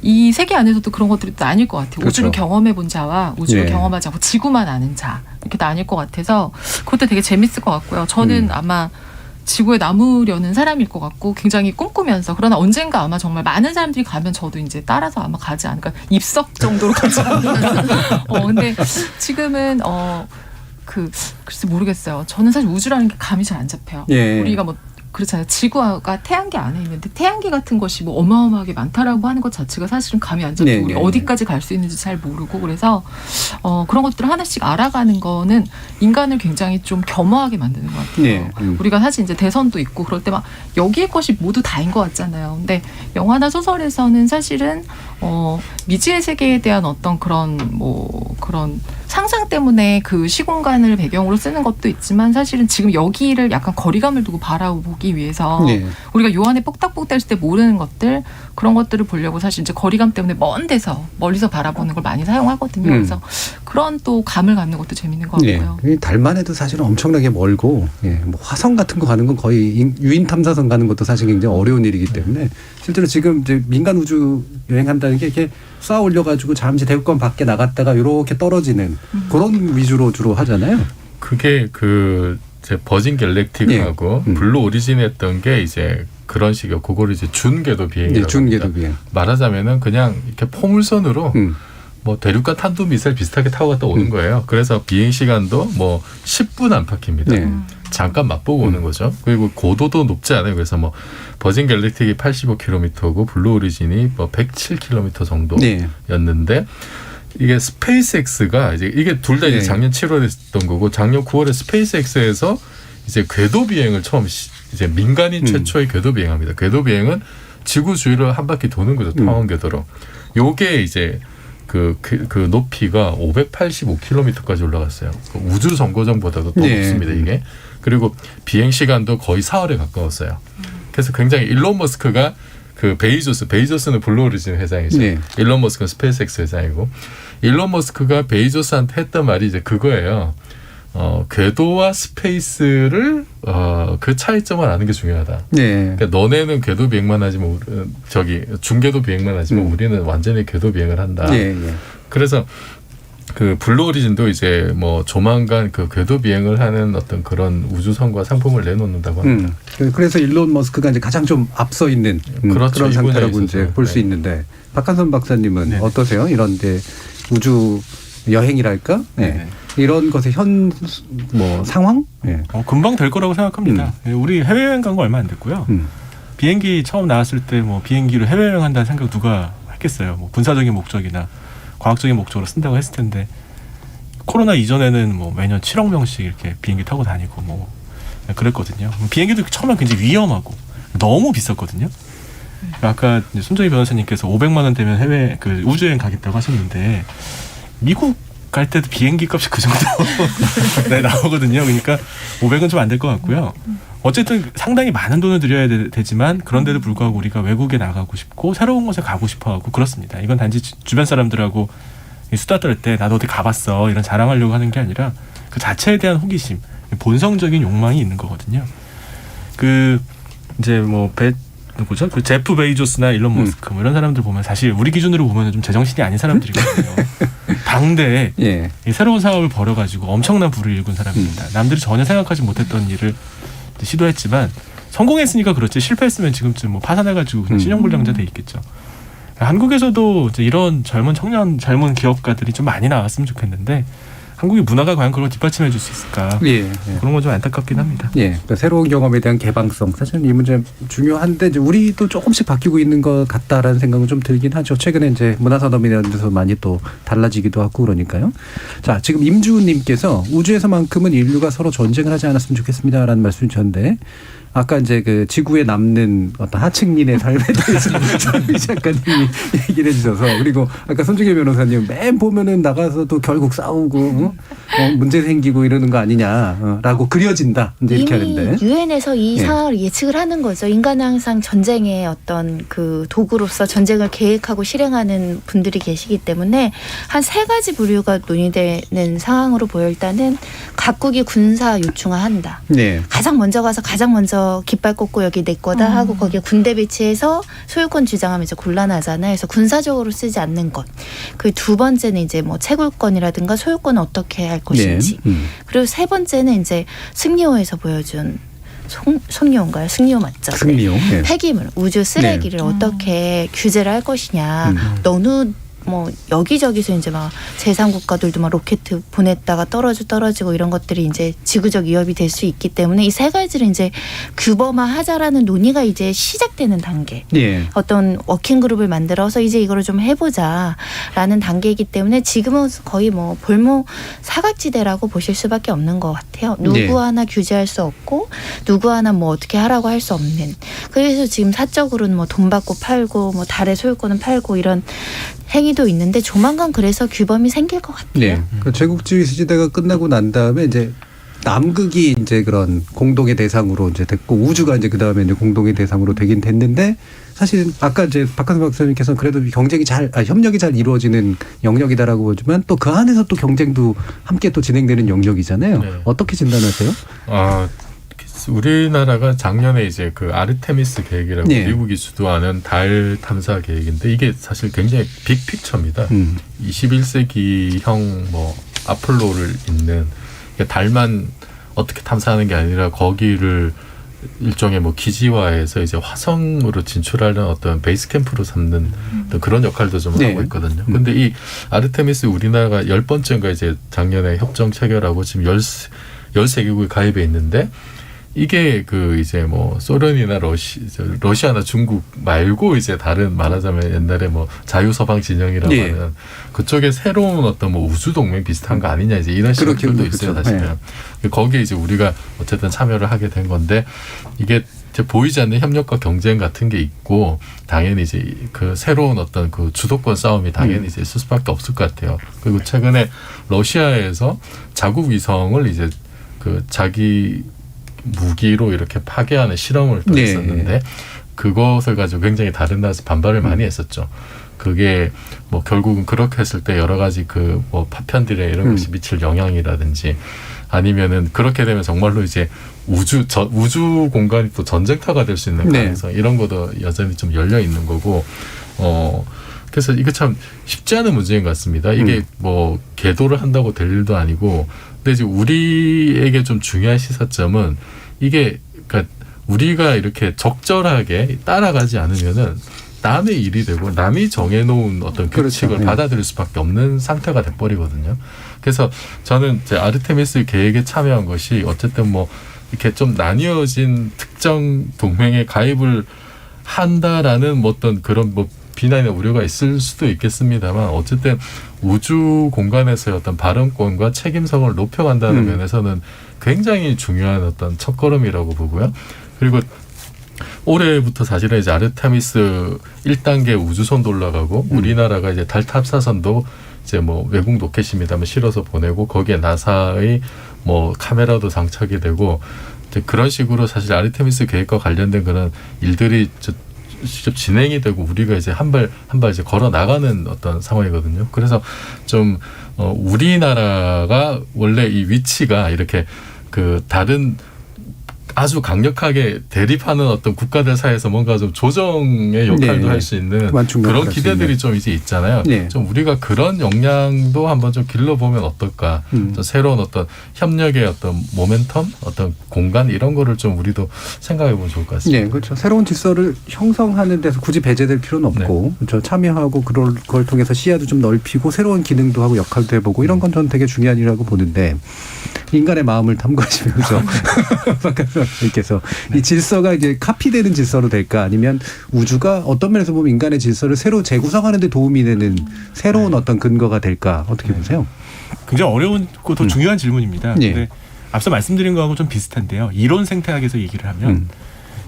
[SPEAKER 1] 이 세계 안에서도 그런 것들이 또 나뉠 것 같아요. 그렇죠. 우주를 경험해 본 자와 우주를 경험하지 않고 지구만 아는 자 이렇게 나뉠 것 같아서 그것도 되게 재밌을 것 같고요. 저는 아마 지구에 남으려는 사람일 것 같고 굉장히 꿈꾸면서 그러나 언젠가 아마 정말 많은 사람들이 가면 저도 이제 따라서 아마 가지 않을까 입석 정도로 가지 않을까. 근데 지금은 글쎄 모르겠어요. 저는 사실 우주라는 게 감이 잘 안 잡혀요. 우리가 뭐 그렇잖아요. 지구가 태양계 안에 있는데 태양계 같은 것이 뭐 어마어마하게 많다라고 하는 것 자체가 사실은 감이 안 잡히고 우리 어디까지 갈 수 있는지 잘 모르고 그래서 그런 것들을 하나씩 알아가는 거는 인간을 굉장히 좀 겸허하게 만드는 것 같아요. 우리가 사실 이제 대선도 있고 그럴 때 막 여기의 것이 모두 다인 것 같잖아요. 근데 영화나 소설에서는 사실은 미지의 세계에 대한 어떤 그런 상상 때문에 그 시공간을 배경으로 쓰는 것도 있지만 사실은 지금 여기를 약간 거리감을 두고 바라보기 위해서 우리가 요 안에 뽁닥뽁 뗄 때 모르는 것들 그런 것들을 보려고 사실 이제 거리감 때문에 먼 데서 멀리서 바라보는 걸 많이 사용하거든요. 그래서 그런 또 감을 갖는 것도 재밌는 것 같고요.
[SPEAKER 4] 달만 해도 사실은 엄청나게 멀고 뭐 화성 같은 거 가는 건 거의 유인 탐사선 가는 것도 사실 굉장히 어려운 일이기 때문에 실제로 지금 이제 민간 우주 여행한다는 게 이렇게 쌓아 올려가지고 잠시 대극권 밖에 나갔다가 이렇게 떨어지는 그런 위주로 주로 하잖아요.
[SPEAKER 6] 그게 제 버진 갤렉틱하고 블루 오리진 했던 게 이제 그런 식이요. 그거를 이제 준궤도 비행이라고
[SPEAKER 4] 준궤도 비행.
[SPEAKER 6] 말하자면은 그냥 이렇게 포물선으로 뭐 대륙간 탄도 미사일 비슷하게 타고 갔다 오는 거예요. 그래서 비행 시간도 뭐 10분 안팎입니다. 잠깐 맛보고 오는 거죠. 그리고 고도도 높지 않아요. 그래서 뭐 버진 갤렉틱이 85km고 블루 오리진이 뭐 107km 정도였는데 이게 스페이스X가 이게 둘 다 이제 작년 7월에 했던 거고 작년 9월에 스페이스X에서 이제 궤도 비행을 처음 이제 민간인 최초의 궤도 비행합니다. 궤도 비행은 지구 주위를 한 바퀴 도는 거죠. 타원 궤도로. 요게 이제 그 높이가 585km까지 올라갔어요. 우주 정거장보다도 더 높습니다, 이게. 그리고 비행 시간도 거의 사흘에 가까웠어요. 그래서 굉장히 일론 머스크가 베이조스는 블루 오리진 회장이죠. 일론 머스크는 스페이스X 회장이고 일론 머스크가 베이조스한테 했던 말이 이제 그거예요. 궤도와 스페이스를 그 차이점을 아는 게 중요하다. 그러니까 너네는 궤도 비행만 하지만 중궤도 비행만 하지만 우리는 완전히 궤도 비행을 한다. 그래서 그 블루 오리진도 이제 뭐 조만간 그 궤도 비행을 하는 어떤 그런 우주선과 상품을 내놓는다고 합니다.
[SPEAKER 4] 그래서 일론 머스크가 이제 가장 좀 앞서 있는 그런 상태라고 이제 볼 수 있는데 박한선 박사님은 어떠세요? 이런데 우주 여행이랄까? 이런 것의 상황?
[SPEAKER 7] 금방 될 거라고 생각합니다. 우리 해외여행 간 거 얼마 안 됐고요. 비행기 처음 나왔을 때 뭐 비행기로 해외여행 한다는 생각 누가 했겠어요. 뭐 군사적인 목적이나 과학적인 목적으로 쓴다고 했을 텐데 코로나 이전에는 뭐 매년 7억 명씩 이렇게 비행기 타고 다니고 뭐 그랬거든요. 비행기도 처음에 굉장히 위험하고 너무 비쌌거든요. 아까 손정희 변호사님께서 500만 원 되면 해외 우주여행 가겠다고 하셨는데 미국 갈 때도 비행기 값이 그 정도 네, 나오거든요. 그러니까 500은 좀 안 될 것 같고요. 어쨌든 상당히 많은 돈을 들여야 되지만 그런데도 불구하고 우리가 외국에 나가고 싶고 새로운 곳에 가고 싶어하고 그렇습니다. 이건 단지 주변 사람들하고 수다 떨 때 나도 어디 가봤어 이런 자랑하려고 하는 게 아니라 그 자체에 대한 호기심, 본성적인 욕망이 있는 거거든요. 그 이제 뭐 누구죠? 그 제프 베이조스나 일론 머스크 뭐 이런 사람들 보면 사실 우리 기준으로 보면 좀 제정신이 아닌 사람들이거든요. 당대에
[SPEAKER 4] 예.
[SPEAKER 7] 이 새로운 사업을 벌여가지고 엄청난 부를 일군 사람입니다. 남들이 전혀 생각하지 못했던 일을 시도했지만 성공했으니까 그렇지 실패했으면 지금쯤 뭐 파산해가지고 신용불량자 돼 있겠죠. 한국에서도 이제 이런 젊은 기업가들이 좀 많이 나왔으면 좋겠는데 한국의 문화가 과연 그걸 뒷받침해 줄 수 있을까?
[SPEAKER 4] 예.
[SPEAKER 7] 그런 건 좀 안타깝긴 합니다.
[SPEAKER 4] 예. 그러니까 새로운 경험에 대한 개방성. 사실 이 문제 중요한데 이제 우리도 조금씩 바뀌고 있는 것 같다라는 생각은 좀 들긴 하죠. 최근에 이제 문화산업이라는 데서 많이 또 달라지기도 하고 그러니까요. 자, 지금 임주훈님께서 우주에서만큼은 인류가 서로 전쟁을 하지 않았으면 좋겠습니다라는 말씀을 주셨는데 아까 이제 그 지구에 남는 어떤 하층민의 삶에 대해서 장미 작가님이 얘기를 해주셔서 그리고 아까 손중혜 변호사님 맨 보면은 나가서도 결국 싸우고 문제 생기고 이러는 거 아니냐라고 그려진다 이제 이렇게 하는데
[SPEAKER 8] 유엔에서 이 상황을 예측을 하는 거죠. 인간은 항상 전쟁의 어떤 그 도구로서 전쟁을 계획하고 실행하는 분들이 계시기 때문에 한 3가지 부류가 논의되는 상황으로 보여. 일단은 각국이 군사 요충화한다.
[SPEAKER 4] 네.
[SPEAKER 8] 가장 먼저 가서 가장 먼저 깃발 꽂고 여기 내 거다 하고 거기에 군대 배치해서 소유권 주장하면 이제 곤란하잖아요. 그래서 군사적으로 쓰지 않는 것. 그 2번째는 이제 뭐 채굴권이라든가 소유권을 어떻게 할 것인지.
[SPEAKER 4] 네.
[SPEAKER 8] 그리고 3번째는 이제 승리호에서 보여준 송리호인가요? 승리호 맞죠?
[SPEAKER 4] 승리호.
[SPEAKER 8] 네. 폐기물, 우주 쓰레기를 어떻게 규제를 할 것이냐. 너무 뭐 여기저기서 이제 막 제3국가들도 막 로켓 보냈다가 떨어지고 이런 것들이 이제 지구적 위협이 될 수 있기 때문에 이 3가지를 이제 규범화하자라는 논의가 이제 시작되는 단계.
[SPEAKER 4] 예.
[SPEAKER 8] 어떤 워킹 그룹을 만들어서 이제 이거를 좀 해보자라는 단계이기 때문에 지금은 거의 뭐 볼모 사각지대라고 보실 수밖에 없는 것 같아요. 누구 하나 규제할 수 없고 누구 하나 뭐 어떻게 하라고 할 수 없는. 그래서 지금 사적으로는 뭐 돈 받고 팔고 뭐 달의 소유권은 팔고 이런 행위도 있는데 조만간 그래서 규범이 생길 것 같아요.
[SPEAKER 4] 네. 그 제국주의 시대가 끝나고 난 다음에 이제 남극이 이제 그런 공동의 대상으로 이제 됐고 우주가 이제 그 다음에 이제 공동의 대상으로 되긴 됐는데 사실 아까 이제 박한수 박사님께서는 그래도 협력이 잘 이루어지는 영역이다라고 보지만 또 그 안에서 또 경쟁도 함께 또 진행되는 영역이잖아요. 네. 어떻게 진단하세요?
[SPEAKER 6] 우리나라가 작년에 이제 그 아르테미스 계획이라고 미국이 주도하는 달 탐사 계획인데 이게 사실 굉장히 빅픽처입니다. 21세기형 뭐 아폴로를 잇는 달만 어떻게 탐사하는 게 아니라 거기를 일종의 뭐 기지화해서 이제 화성으로 진출하는 어떤 베이스 캠프로 삼는 어떤 그런 역할도 좀 하고 있거든요. 근데 이 아르테미스 우리나라가 10번째인가 이제 작년에 협정 체결하고 지금 13개국이 가입해 있는데 이게 그 이제 뭐 소련이나 러시아나 중국 말고 이제 다른 말하자면 옛날에 뭐 자유서방 진영이라고 하는 그쪽에 새로운 어떤 뭐 우주 동맹 비슷한 거 아니냐 이제 이런 시각들도 있어요 사실은. 거기에 이제 우리가 어쨌든 참여를 하게 된 건데 이게 이제 보이지 않는 협력과 경쟁 같은 게 있고 당연히 이제 그 새로운 어떤 그 주도권 싸움이 당연히 이제 있을 수밖에 없을 것 같아요. 그리고 최근에 러시아에서 자국 위성을 이제 그 자기 무기로 이렇게 파괴하는 실험을 또 했었는데 그것을 가지고 굉장히 다른 나라에서 반발을 많이 했었죠. 그게 뭐 결국은 그렇게 했을 때 여러 가지 그 뭐 파편들에 이런 것이 미칠 영향이라든지 아니면은 그렇게 되면 정말로 이제 우주 공간이 또 전쟁터가 될 수 있는 가능성 이런 것도 여전히 좀 열려 있는 거고 그래서 이거 참 쉽지 않은 문제인 것 같습니다. 이게 뭐 계도를 한다고 될 일도 아니고 근데 이제 우리에게 좀 중요한 시사점은 이게 그러니까 우리가 이렇게 적절하게 따라가지 않으면은 남의 일이 되고 남이 정해놓은 어떤 규칙을 받아들일 수밖에 없는 상태가 돼버리거든요. 그래서 저는 이제 아르테미스 계획에 참여한 것이 어쨌든 뭐 이렇게 좀 나뉘어진 특정 동맹에 가입을 한다라는 뭐 어떤 그런 뭐 비난이나 우려가 있을 수도 있겠습니다만 어쨌든 우주 공간에서의 어떤 발언권과 책임성을 높여간다는 면에서는 굉장히 중요한 어떤 첫걸음이라고 보고요. 그리고 올해부터 사실은 이제 아르테미스 1단계 우주선도 올라가고 우리나라가 이제 달 탐사선도 이제 뭐 외국 로켓입니다만 실어서 보내고 거기에 나사의 뭐 카메라도 장착이 되고 이제 그런 식으로 사실 아르테미스 계획과 관련된 그런 일들이 직접 진행이 되고 우리가 이제 한 발 이제 걸어 나가는 어떤 상황이거든요. 그래서 좀 우리나라가 원래 이 위치가 이렇게 그 다른 아주 강력하게 대립하는 어떤 국가들 사이에서 뭔가 좀 조정의 역할도 할 수 있는 그런 기대들이 좀 이제 있잖아요. 좀 우리가 그런 역량도 한번 좀 길러보면 어떨까. 좀 새로운 어떤 협력의 어떤 모멘텀, 어떤 공간 이런 거를 좀 우리도 생각해보면 좋을 것 같습니다.
[SPEAKER 4] 네, 그렇죠. 새로운 질서를 형성하는 데서 굳이 배제될 필요는 없고 그렇죠. 참여하고 그걸 통해서 시야도 좀 넓히고 새로운 기능도 하고 역할도 해보고 이런 건 저는 되게 중요한 일이라고 보는데 인간의 마음을 탐구하시면서 박학사님께서 이 질서가 이제 카피되는 질서로 될까 아니면 우주가 어떤 면에서 보면 인간의 질서를 새로 재구성하는 데 도움이 되는 새로운 어떤 근거가 될까 어떻게 보세요?
[SPEAKER 7] 굉장히 어려운고 더 중요한 질문입니다. 근데 앞서 말씀드린 거하고 좀 비슷한데요. 이론 생태학에서 얘기를 하면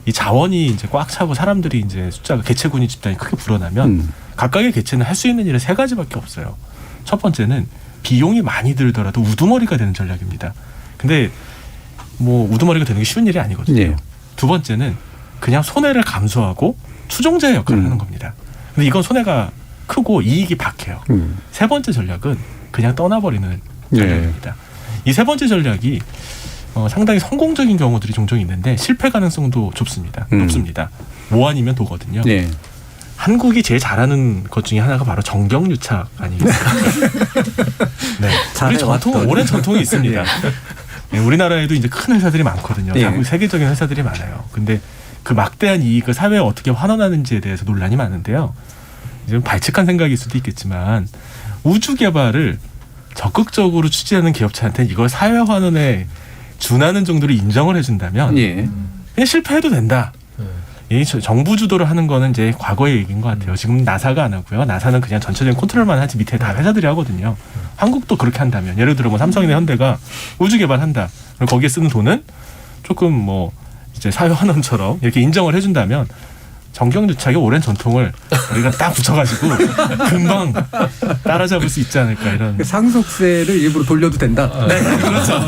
[SPEAKER 7] 이 자원이 이제 꽉 차고 사람들이 이제 숫자가 개체군이 집단이 크게 불어나면 각각의 개체는 할 수 있는 일은 세 가지밖에 없어요. 첫 번째는 비용이 많이 들더라도 우두머리가 되는 전략입니다. 근데 뭐 우두머리가 되는 게 쉬운 일이 아니거든요. 두 번째는 그냥 손해를 감수하고 추종자의 역할을 하는 겁니다. 근데 이건 손해가 크고 이익이 박해요. 세 번째 전략은 그냥 떠나버리는 전략입니다. 이 세 번째 전략이 상당히 성공적인 경우들이 종종 있는데 실패 가능성도 높습니다. 뭐 아니면 도거든요. 한국이 제일 잘하는 것 중에 하나가 바로 정경유착 아니겠습니까? 네. 우리 오랜 전통이 있습니다. 네, 우리나라에도 이제 큰 회사들이 많거든요. 세계적인 회사들이 많아요. 근데 그 막대한 이익을 사회에 어떻게 환원하는지에 대해서 논란이 많은데요. 좀 발칙한 생각일 수도 있겠지만 우주 개발을 적극적으로 추진하는 기업체한테는 이걸 사회 환원에 준하는 정도로 인정을 해준다면 그냥 실패해도 된다. 이 정부 주도를 하는 거는 이제 과거의 얘기인 것 같아요. 지금 나사가 안 하고요. 나사는 그냥 전체적인 컨트롤만 하지 밑에 다 회사들이 하거든요. 한국도 그렇게 한다면 예를 들어 뭐 삼성이나 현대가 우주 개발한다. 그럼 거기에 쓰는 돈은 조금 뭐 이제 사회 환원처럼 이렇게 인정을 해준다면 정경유착의 오랜 전통을 우리가 딱 붙여가지고 금방 따라잡을 수 있지 않을까 이런.
[SPEAKER 4] 상속세를 일부러 돌려도 된다.
[SPEAKER 7] 네, 그렇죠.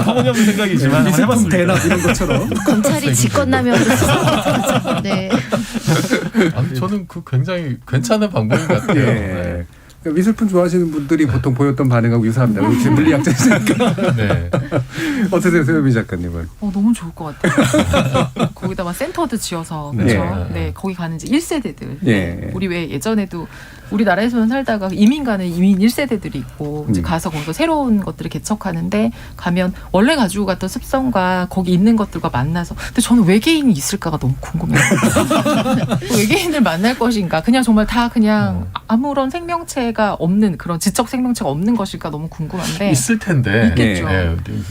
[SPEAKER 7] 터무니없는 생각이지만
[SPEAKER 4] 미술품 대납 이런 것처럼.
[SPEAKER 8] 검찰이 직권남용으로 네.
[SPEAKER 6] 아니, 저는 그 굉장히 괜찮은 방법인 것 같아요. 네.
[SPEAKER 4] 그러니까 미술품 좋아하시는 분들이 보통 보였던 반응하고 유사합니다. 역시 물리학자니까.
[SPEAKER 6] 네.
[SPEAKER 4] 어떠세요, 소유미 작가님은?
[SPEAKER 1] 너무 좋을 것 같아요. 거기다 막 센터도 지어서 그렇죠. 네, 거기 가는 이제 1세대들. 우리 왜 예전에도 우리나라에서는 살다가 이민 가는 이민 1세대들이 있고 이제 가서 거기서 새로운 것들을 개척하는데 가면 원래 가지고 갔던 습성과 거기 있는 것들과 만나서 근데 저는 외계인이 있을까가 너무 궁금해요. 외계인을 만날 것인가 그냥 정말 다 그냥 아무런 생명체가 없는 그런 지적 생명체가 없는 것일까 너무 궁금한데
[SPEAKER 6] 있을 텐데
[SPEAKER 1] 있겠죠.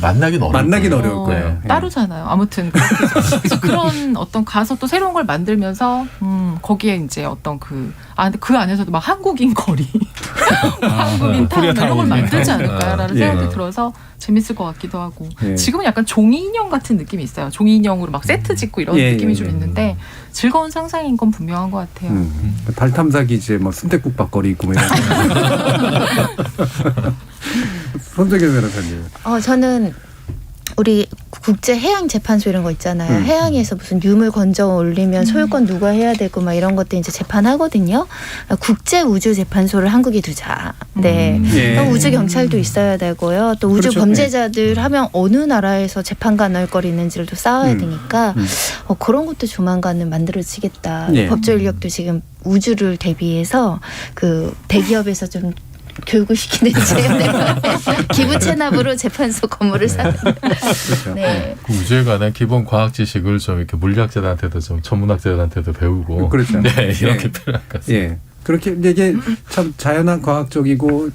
[SPEAKER 6] 만나긴 어려울
[SPEAKER 1] 거예요. 따로잖아요. 아무튼 그래서 그런 어떤 가서 또 새로운 걸 만들면서 거기에 이제 어떤 그 안에서도 막 한국인 거리, 한국인 타운 이런 걸 만들지 않을까라는 생각이 들어서 재밌을 것 같기도 하고 지금은 약간 종이 인형 같은 느낌이 있어요. 종이 인형으로 막 세트 짓고 이런 느낌이 좀 있는데 즐거운 상상인 건 분명한 것 같아요.
[SPEAKER 4] 달 탐사기 이제 뭐 순댓국밥거리 있고 뭐 이런. 손정현 변호사님.
[SPEAKER 8] 저는 우리 국제해양재판소 이런 거 있잖아요. 해양에서 무슨 유물 건져 올리면 소유권 누가 해야 되고 막 이런 것들 이제 재판하거든요. 국제우주재판소를 한국에 두자. 네. 우주 경찰도 있어야 되고요. 또 우주 그렇죠. 범죄자들 하면 어느 나라에서 재판관 넣을 거리 있는지를 또 쌓아야 되니까 그런 것도 조만간은 만들어지겠다. 법조 인력도 지금 우주를 대비해서 그 대기업에서 좀 교육을 시키는지 기부 체납으로 재판소 건물을 사는.
[SPEAKER 6] 그렇죠. 네. 그 우주에 관한 기본 과학 지식을 좀 이렇게 물리학자들한테도 좀 천문학자들한테도 배우고.
[SPEAKER 4] 그렇죠.
[SPEAKER 6] 네, 이렇게 필요할 것 같습니다.
[SPEAKER 4] 그렇게 이게 참 자연학 과학적이고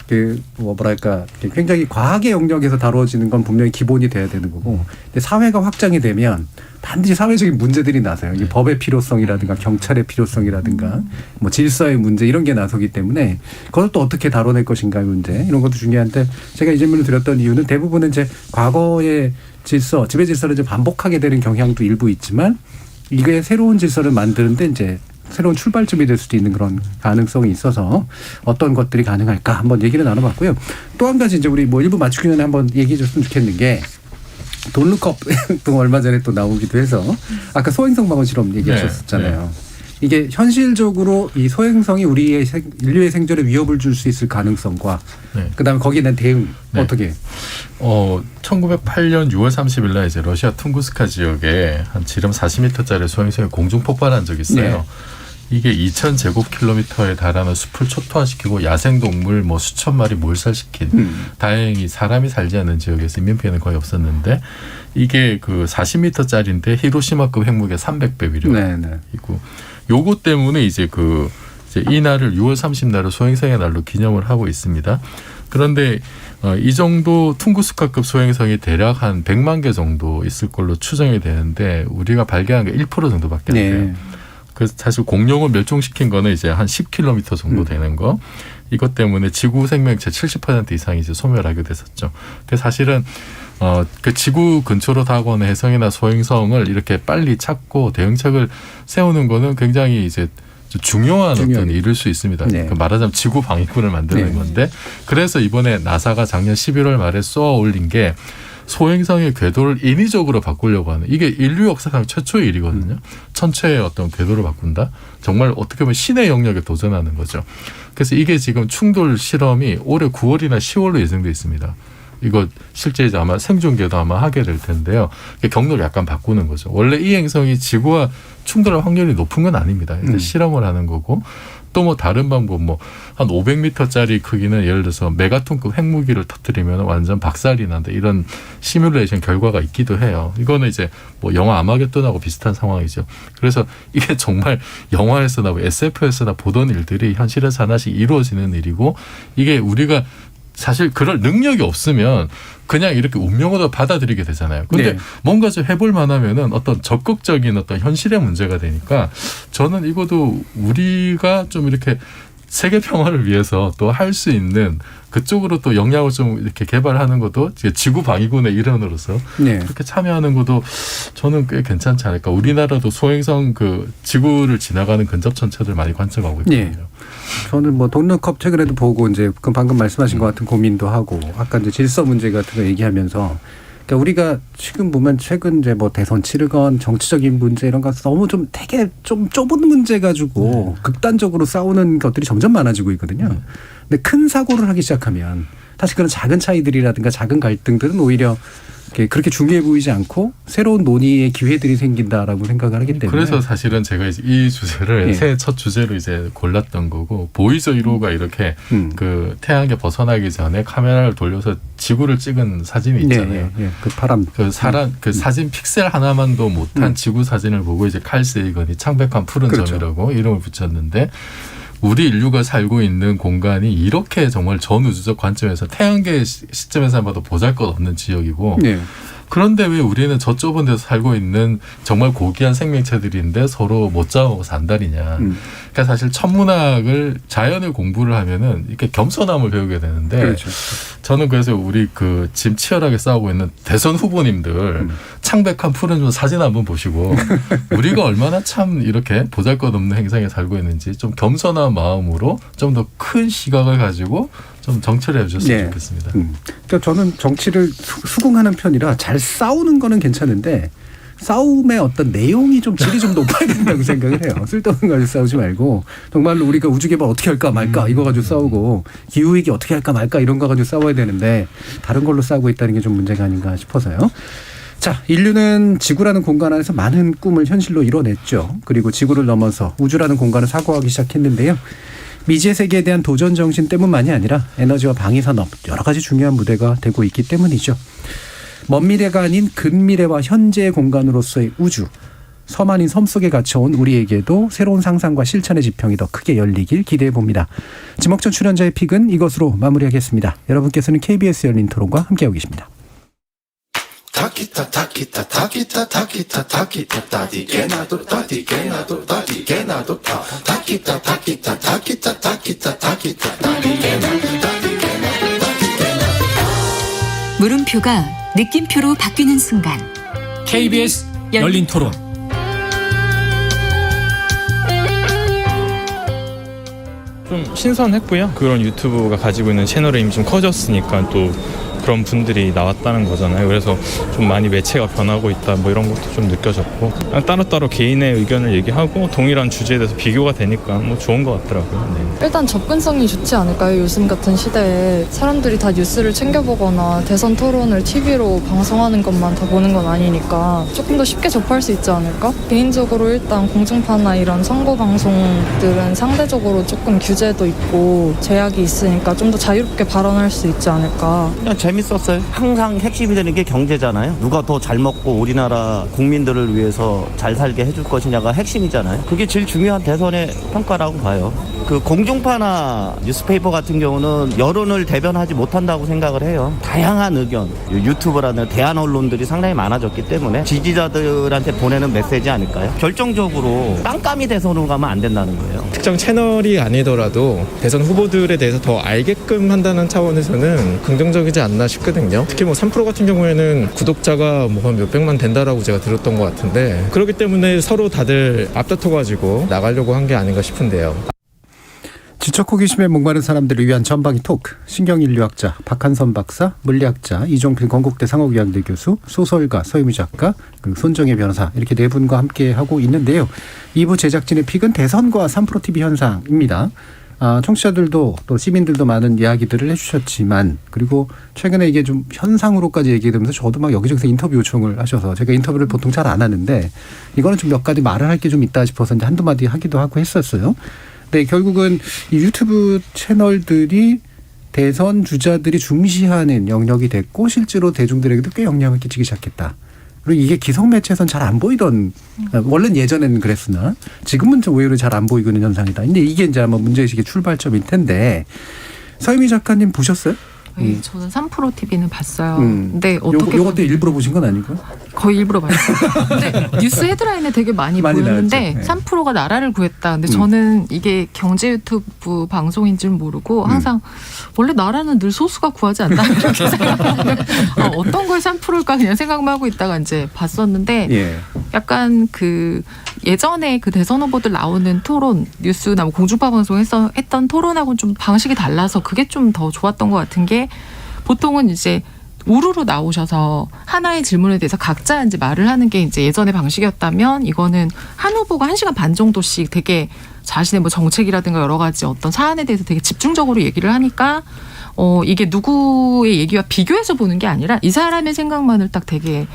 [SPEAKER 4] 뭐랄까 굉장히 과학의 영역에서 다루어지는 건 분명히 기본이 돼야 되는 거고, 근데 사회가 확장이 되면 반드시 사회적인 문제들이 나서요. 이 법의 필요성이라든가 경찰의 필요성이라든가 뭐 질서의 문제 이런 게 나서기 때문에 그걸 또 어떻게 다뤄낼 것인가의 문제 이런 것도 중요한데, 제가 이 질문을 드렸던 이유는 대부분은 이제 과거의 질서, 지배 질서를 좀 반복하게 되는 경향도 일부 있지만 이게 새로운 질서를 만드는데 이제 새로운 출발점이 될 수도 있는 그런 가능성이 있어서 어떤 것들이 가능할까 한번 얘기를 나눠봤고요. 또 한 가지 이제 우리 뭐 일부 맞추기 전에 한번 얘기해 줬으면 좋겠는 게 돈룩컵 또 얼마 전에 또 나오기도 해서 아까 소행성 방어 실험 얘기하셨잖아요. 네. 이게 현실적으로 이 소행성이 우리의 인류의 생존에 위협을 줄 수 있을 가능성과 네. 그다음에 거기에 대한 대응 네. 어떻게?
[SPEAKER 6] 1908년 6월 30일 날 이제 러시아 퉁구스카 지역에 한 지름 40m짜리 소행성이 공중 폭발한 적이 있어요. 네. 이게 2,000제곱킬로미터에 달하는 숲을 초토화시키고 야생동물 뭐 수천 마리 몰살시킨 다행히 사람이 살지 않는 지역에서 인명피해는 거의 없었는데 이게 그 40m짜리인데 히로시마급 핵무게 300배 위력이고 요거 때문에 이제 이 날을 6월 30날을 소행성의 날로 기념을 하고 있습니다. 그런데 이 정도 퉁구스카급 소행성이 대략 한 100만 개 정도 있을 걸로 추정이 되는데 우리가 발견한 게 1% 정도밖에 안 돼요. 네. 그래서 사실 공룡을 멸종시킨 거는 이제 한 10km 정도 되는 거. 이것 때문에 지구 생명체 70% 이상이 이제 소멸하게 됐었죠. 그래서 사실은 그 지구 근처로 다가오는 해성이나 소행성을 이렇게 빨리 찾고 대응책을 세우는 거는 굉장히 이제 중요한 어떤 일일 수 있습니다. 네. 말하자면 지구 방위군을 만드는 네. 건데 그래서 이번에 나사가 작년 11월 말에 쏘아 올린 게 소행성의 궤도를 인위적으로 바꾸려고 하는 이게 인류 역사상 최초의 일이거든요. 천체의 어떤 궤도를 바꾼다. 정말 어떻게 보면 신의 영역에 도전하는 거죠. 그래서 이게 지금 충돌 실험이 올해 9월이나 10월로 예정돼 있습니다. 이거 실제 이제 아마 생중계도 아마 하게 될 텐데요. 경로를 약간 바꾸는 거죠. 원래 이 행성이 지구와 충돌할 확률이 높은 건 아닙니다. 실험을 하는 거고 또 뭐 다른 방법 뭐 한 500m짜리 크기는 예를 들어서 메가톤급 핵무기를 터뜨리면 완전 박살이 난다 이런 시뮬레이션 결과가 있기도 해요. 이거는 이제 뭐 영화 아마겟돈하고 비슷한 상황이죠. 그래서 이게 정말 영화에서나 SF에서나 보던 일들이 현실에서 하나씩 이루어지는 일이고 이게 우리가 사실 그럴 능력이 없으면 그냥 이렇게 운명으로 받아들이게 되잖아요. 그런데 네. 뭔가 좀 해볼 만하면은 어떤 적극적인 어떤 현실의 문제가 되니까 저는 이것도 우리가 좀 이렇게 세계 평화를 위해서 또 할 수 있는 그쪽으로 또 역량을 좀 이렇게 개발하는 것도 지구 방위군의 일원으로서 네. 그렇게 참여하는 것도 저는 꽤 괜찮지 않을까. 우리나라도 소행성 그 지구를 지나가는 근접 천체들 많이 관측하고 있거든요. 네.
[SPEAKER 4] 저는 뭐 돈룩컵 최근에도 보고 이제 방금 말씀하신 것 같은 고민도 하고 아까 이제 질서 문제 같은 거 얘기하면서 그러니까 우리가 지금 보면 최근 이제 뭐 대선 치르건 정치적인 문제 이런 거 너무 좀 되게 좀 좁은 문제 가지고 극단적으로 싸우는 것들이 점점 많아지고 있거든요. 근데 큰 사고를 하기 시작하면 사실 그런 작은 차이들이라든가 작은 갈등들은 오히려 그렇게 중요해 보이지 않고 새로운 논의의 기회들이 생긴다라고 생각을 하기 때문에
[SPEAKER 6] 그래서 사실은 제가 이제 이 주제를
[SPEAKER 4] 예.
[SPEAKER 6] 새해 첫 주제로 이제 골랐던 거고 보이저 1호가 이렇게 그 태양계 벗어나기 전에 카메라를 돌려서 지구를 찍은 사진이 있잖아요.
[SPEAKER 4] 네, 네. 그 파람
[SPEAKER 6] 그 사진 픽셀 하나만도 못한 지구 사진을 보고 이제 칼 세이건이 창백한 푸른 그렇죠. 점이라고 이름을 붙였는데 우리 인류가 살고 있는 공간이 이렇게 정말 전우주적 관점에서 태양계 시점에서 봐도 보잘것없는 지역이고 네. 그런데 왜 우리는 저 좁은 데서 살고 있는 정말 고귀한 생명체들인데 서로 못 잡아먹고 산다리냐. 그러니까 사실 천문학을 자연을 공부를 하면은 이렇게 겸손함을 배우게 되는데 그렇죠. 저는 그래서 우리 그 지금 치열하게 싸우고 있는 대선 후보님들 창백한 푸른 사진 한번 보시고 우리가 얼마나 참 이렇게 보잘것없는 행성에 살고 있는지 좀 겸손한 마음으로 좀 더 큰 시각을 가지고 좀 정치를 해주셨으면 네. 좋겠습니다.
[SPEAKER 4] 그러니까 저는 정치를 수긍하는 편이라 잘 싸우는 거는 괜찮은데 싸움의 어떤 내용이 좀 질이 좀 높아야 된다고 생각을 해요. 쓸데없는 거 가지고 싸우지 말고 정말로 우리가 우주 개발 어떻게 할까 말까 이거 가지고 싸우고 기후위기 어떻게 할까 말까 이런 거 가지고 싸워야 되는데 다른 걸로 싸우고 있다는 게 좀 문제가 아닌가 싶어서요. 자, 인류는 지구라는 공간 안에서 많은 꿈을 현실로 이뤄냈죠. 그리고 지구를 넘어서 우주라는 공간을 사고하기 시작했는데요. 미지의 세계에 대한 도전 정신 때문만이 아니라 에너지와 방위 산업 여러 가지 중요한 무대가 되고 있기 때문이죠. 먼 미래가 아닌 근미래와 현재의 공간으로서의 우주. 섬 아닌 섬 속에 갇혀온 우리에게도 새로운 상상과 실천의 지평이 더 크게 열리길 기대해 봅니다. 지목전 출연자의 픽은 이것으로 마무리하겠습니다. 여러분께서는 KBS 열린 토론과 함께하고 계십니다.
[SPEAKER 5] 물음표가 느낌표로 바뀌는 순간
[SPEAKER 2] KBS 열린 토론
[SPEAKER 13] 좀 신선했고요. 그런 유튜브가 가지고 있는 채널의 이미 좀 커졌으니까 또 그런 분들이 나왔다는 거잖아요. 그래서 좀 많이 매체가 변하고 있다 뭐 이런 것도 좀 느껴졌고 따로따로 개인의 의견을 얘기하고 동일한 주제에 대해서 비교가 되니까 뭐 좋은 것 같더라고요. 네.
[SPEAKER 14] 일단 접근성이 좋지 않을까요? 요즘 같은 시대에 사람들이 다 뉴스를 챙겨보거나 대선 토론을 TV로 방송하는 것만 다 보는 건 아니니까 조금 더 쉽게 접할 수 있지 않을까? 개인적으로 일단 공중파나 이런 선거 방송들은 상대적으로 조금 규제도 있고 제약이 있으니까 좀 더 자유롭게 발언할 수 있지 않을까?
[SPEAKER 15] 그냥 재밌었어요. 항상 핵심이 되는 게 경제잖아요. 누가 더 잘 먹고 우리나라 국민들을 위해서 잘 살게 해줄 것이냐가 핵심이잖아요. 그게 제일 중요한 대선의 평가라고 봐요. 그 공중파나 뉴스페이퍼 같은 경우는 여론을 대변하지 못한다고 생각을 해요. 다양한 의견, 유튜브라는 대한 언론들이 상당히 많아졌기 때문에 지지자들한테 보내는 메시지 아닐까요? 결정적으로 깜깜이 대선으로 가면 안 된다는 거예요.
[SPEAKER 16] 특정 채널이 아니더라도 대선 후보들에 대해서 더 알게끔 한다는 차원에서는 긍정적이지 않나 싶거든요. 특히 뭐 3프로 같은 경우에는 구독자가 뭐 한 몇백만 된다라고 제가 들었던 것 같은데 그렇기 때문에 서로 다들 앞다퉈가지고 나가려고 한 게 아닌가 싶은데요.
[SPEAKER 4] 지적 호기심에 목마른 사람들을 위한 전방위 토크. 신경인류학자 박한선 박사, 물리학자 이종필 건국대 상호교양대 교수, 소설가 서유미 작가, 그리고 손정혜 변호사 이렇게 네 분과 함께 하고 있는데요. 2부 제작진의 픽은 대선과 3프로TV 현상입니다. 청취자들도 또 시민들도 많은 이야기들을 해주셨지만 그리고 최근에 이게 좀 현상으로까지 얘기되면서 저도 막 여기저기서 인터뷰 요청을 하셔서 제가 인터뷰를 보통 잘 안 하는데 이거는 좀 몇 가지 말을 할 게 좀 있다 싶어서 이제 한두 마디 하기도 하고 했었어요. 근데 결국은 이 유튜브 채널들이 대선 주자들이 중시하는 영역이 됐고 실제로 대중들에게도 꽤 영향을 끼치기 시작했다. 그리고 이게 기성 매체에서는 잘 안 보이던, 원래는 예전에는 그랬으나 지금은 좀 오히려 잘 안 보이고 있는 현상이다. 근데 이게 이제 아마 문제의식의 출발점일 텐데 서유미 작가님 보셨어요?
[SPEAKER 1] 네, 저는 3프로TV는 봤어요. 근데 어떻게
[SPEAKER 4] 요것도 일부러 보신 건 아니고요?
[SPEAKER 1] 거의 일부러 봤어요. 근데 뉴스 헤드라인에 되게 많이 보였는데 3프로가 나라를 구했다. 근데 저는 이게 경제 유튜브 방송인 줄 모르고 항상 원래 나라는 늘 소수가 구하지 않나 이렇게 생각하면 어떤 걸 3프로일까 그냥 생각만 하고 있다가 이제 봤었는데 약간 그 예전에 그 대선 후보들 나오는 토론 뉴스나 뭐 공중파 방송에서 했던 토론하고는 좀 방식이 달라서 그게 좀 더 좋았던 것 같은 게 보통은 이제 우르르 나오셔서 하나의 질문에 대해서 각자 이제 말을 하는 게 이제 예전의 방식이었다면 이거는 한 후보가 1시간 반 정도씩 되게 자신의 뭐 정책이라든가 여러 가지 어떤 사안에 대해서 되게 집중적으로 얘기를 하니까 이게 누구의 얘기와 비교해서 보는 게 아니라 이 사람의 생각만을 딱 되게